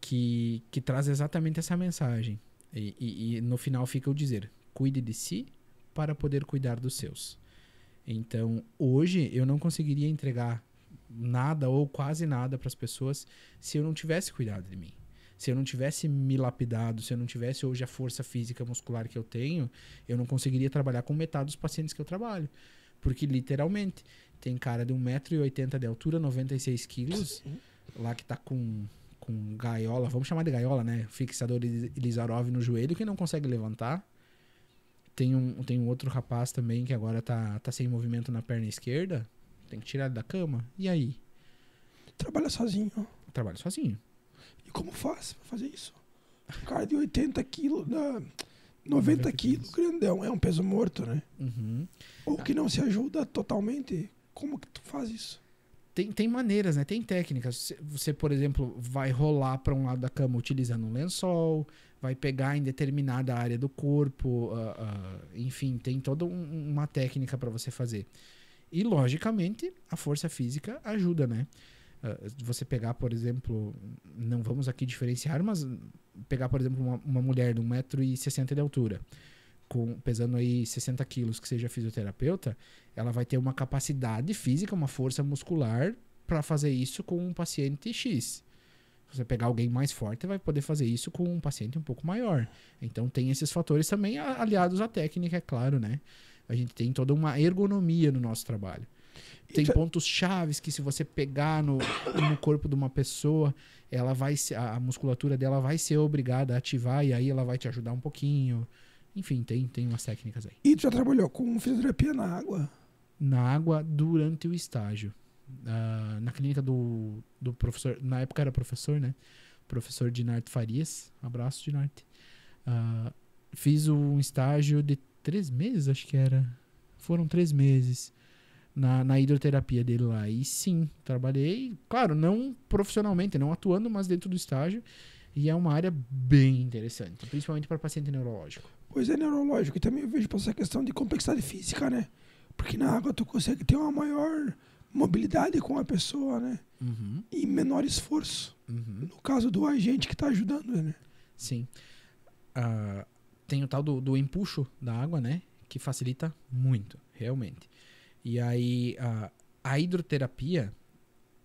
que traz exatamente essa mensagem. E no final fica o dizer: cuide de si para poder cuidar dos seus. Então, hoje, eu não conseguiria entregar nada ou quase nada para as pessoas se eu não tivesse cuidado de mim. Se eu não tivesse me lapidado, se eu não tivesse hoje a força física muscular que eu tenho, eu não conseguiria trabalhar com metade dos pacientes que eu trabalho. Porque, literalmente, tem cara de 1,80 m de altura, 96 quilos, lá que tá com gaiola, vamos chamar de gaiola, né? Fixador Ilizarov no joelho, que não consegue levantar. Tem um outro rapaz também que agora tá sem movimento na perna esquerda, tem que tirar ele da cama. E aí? Trabalha sozinho. Trabalho sozinho. E como faz pra fazer isso? Um cara de 80 quilos, 90 quilos, grandão, é um peso morto, né? Ou que não se ajuda totalmente. Como que tu faz isso? Tem maneiras, né? Tem técnicas. Você, por exemplo, vai rolar para um lado da cama utilizando um lençol, vai pegar em determinada área do corpo, enfim, tem toda uma técnica para você fazer. E, logicamente, a força física ajuda, né? Você pegar, por exemplo, não vamos aqui diferenciar, mas pegar, por exemplo, uma mulher de 1,60 m de altura, pesando aí 60 quilos, que seja fisioterapeuta, ela vai ter uma capacidade física, uma força muscular para fazer isso com um paciente X. Se você pegar alguém mais forte, vai poder fazer isso com um paciente um pouco maior. Então tem esses fatores também aliados à técnica, é claro, né? A gente tem toda uma ergonomia no nosso trabalho. Tem pontos chaves que, se você pegar no corpo de uma pessoa, a musculatura dela vai ser obrigada a ativar, e aí ela vai te ajudar um pouquinho. Enfim, tem umas técnicas aí. E tu já trabalhou com fisioterapia na água? Na água durante o estágio. Na clínica do professor, na época era professor, né? Professor Dinarte Farias. Abraço, Dinarte. Fiz um estágio de 3 meses, acho que era. Foram 3 meses na hidroterapia dele lá. E sim, trabalhei, claro, não profissionalmente, não atuando, mas dentro do estágio. E é uma área bem interessante, principalmente para paciente neurológico. Pois é, neurológico. E também eu vejo para essa questão de complexidade física, né? Porque na água tu consegue ter uma maior mobilidade com a pessoa, né? Uhum, E menor esforço. uhum. No caso do agente que tá ajudando, né? Sim. Tem o tal do empuxo da água, né? Que facilita muito, realmente. E aí, a hidroterapia,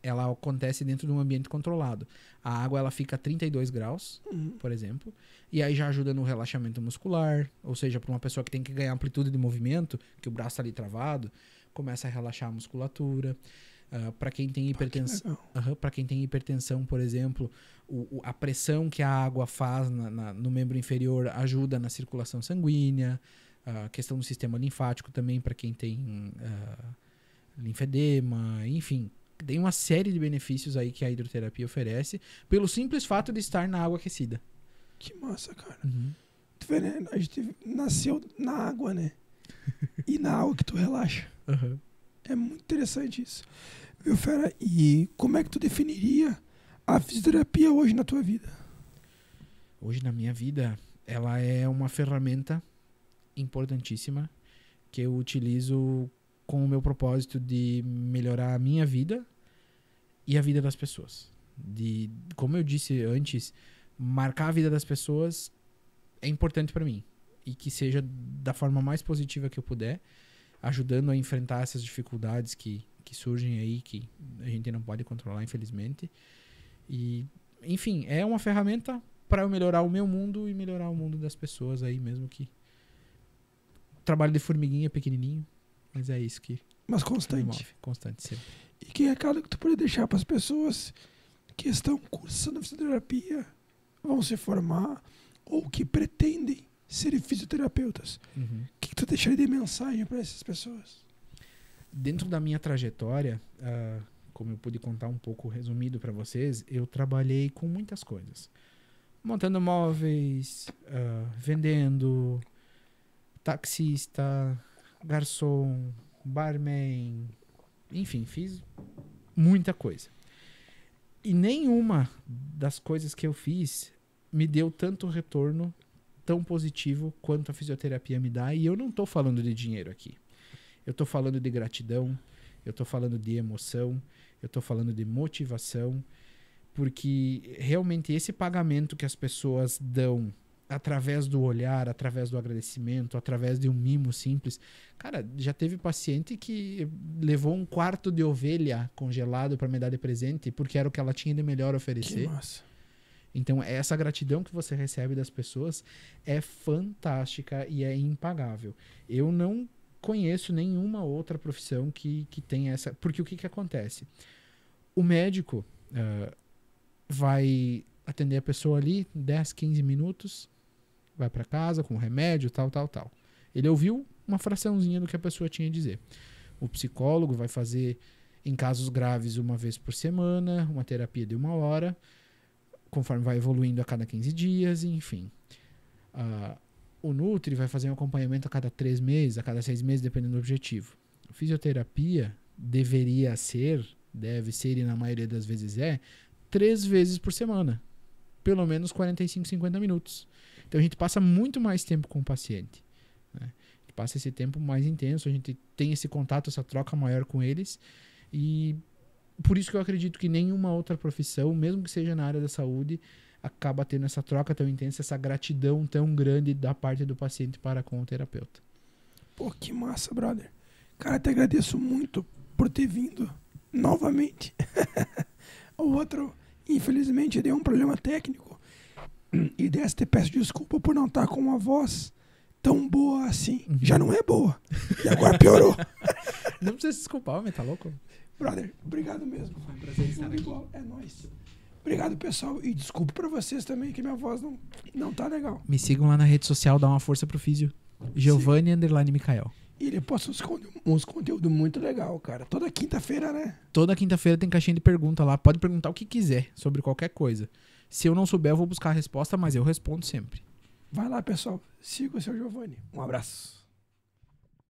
ela acontece dentro de um ambiente controlado. A água, ela fica a 32 graus, por exemplo. E aí já ajuda no relaxamento muscular. Ou seja, para uma pessoa que tem que ganhar amplitude de movimento, que o braço tá ali travado, começa a relaxar a musculatura. Para quem tem hipertensão, para quem tem hipertensão, por exemplo, a pressão que a água faz no membro inferior ajuda na circulação sanguínea. A questão do sistema linfático também para quem tem linfedema, enfim. Tem uma série de benefícios aí que a hidroterapia oferece pelo simples fato de estar na água aquecida. Que massa, cara. Uhum. Tu vê, né? A gente nasceu na água, né? E na água que tu relaxa. Uhum. É muito interessante isso. Viu, fera? E como é que tu definiria a fisioterapia hoje na tua vida? Hoje na minha vida, ela é uma ferramenta importantíssima que eu utilizo com o meu propósito de melhorar a minha vida e a vida das pessoas. Como eu disse antes, marcar a vida das pessoas é importante para mim. E que seja da forma mais positiva que eu puder, ajudando a enfrentar essas dificuldades que surgem aí, que a gente não pode controlar, infelizmente. E, enfim, é uma ferramenta para eu melhorar o meu mundo e melhorar o mundo das pessoas aí, mesmo que trabalho de formiguinha pequenininho, mas é isso que Mas me constante. move. Constante sempre. E que recado que tu pode deixar para as pessoas que estão cursando fisioterapia, vão se formar ou que pretendem ser fisioterapeutas? Uhum. O que tu deixaria de mensagem para essas pessoas? Dentro da minha trajetória, como eu pude contar um pouco resumido para vocês, eu trabalhei com muitas coisas. Montando móveis, vendendo, taxista, garçom, barman, enfim, fiz muita coisa. E nenhuma das coisas que eu fiz me deu tanto retorno tão positivo quanto a fisioterapia me dá. E eu não estou falando de dinheiro aqui. Eu estou falando de gratidão, eu estou falando de emoção, eu estou falando de motivação, porque realmente esse pagamento que as pessoas dão através do olhar, através do agradecimento, através de um mimo simples. Cara, já teve paciente que levou um quarto de ovelha congelado para me dar de presente porque era o que ela tinha de melhor a Que oferecer. massa. Então, essa gratidão que você recebe das pessoas é fantástica e é impagável. Eu não conheço nenhuma outra profissão que tenha essa... Porque o que acontece? O médico vai atender a pessoa ali 10, 15 minutos, vai para casa com remédio, tal. Ele ouviu uma fraçãozinha do que a pessoa tinha a dizer. O psicólogo vai fazer, em casos graves, uma vez por semana, uma terapia de 1 hora, conforme vai evoluindo a cada 15 dias, enfim. O Nutri vai fazer um acompanhamento a cada 3 meses, a cada 6 meses, dependendo do objetivo. A fisioterapia deve ser, e na maioria das vezes 3 vezes por semana. Pelo menos 45, 50 minutos. Então a gente passa muito mais tempo com o paciente, né? A gente passa esse tempo mais intenso, a gente tem esse contato, essa troca maior com eles. E por isso que eu acredito que nenhuma outra profissão, mesmo que seja na área da saúde, acaba tendo essa troca tão intensa, essa gratidão tão grande da parte do paciente para com o terapeuta. Pô, que massa, brother. Cara, te agradeço muito por ter vindo novamente. O outro, infelizmente, deu um problema técnico. E dessa te peço desculpa por não estar com uma voz tão boa assim. Uhum. Já não é boa. E agora piorou. Não precisa se desculpar, homem, tá louco? Brother, obrigado mesmo. Foi um prazer estar Tudo aqui. igual, é nóis. Obrigado, pessoal. E desculpa pra vocês também que minha voz não tá legal. Me sigam lá na rede social, dá uma força pro Físio. Giovanni_Micael. E ele posta uns conteúdos muito legal, cara. Toda quinta-feira, né? Toda quinta-feira tem caixinha de pergunta lá. Pode perguntar o que quiser sobre qualquer coisa. Se eu não souber, eu vou buscar a resposta, mas eu respondo sempre. Vai lá, pessoal. Siga o seu Giovanni. Um abraço.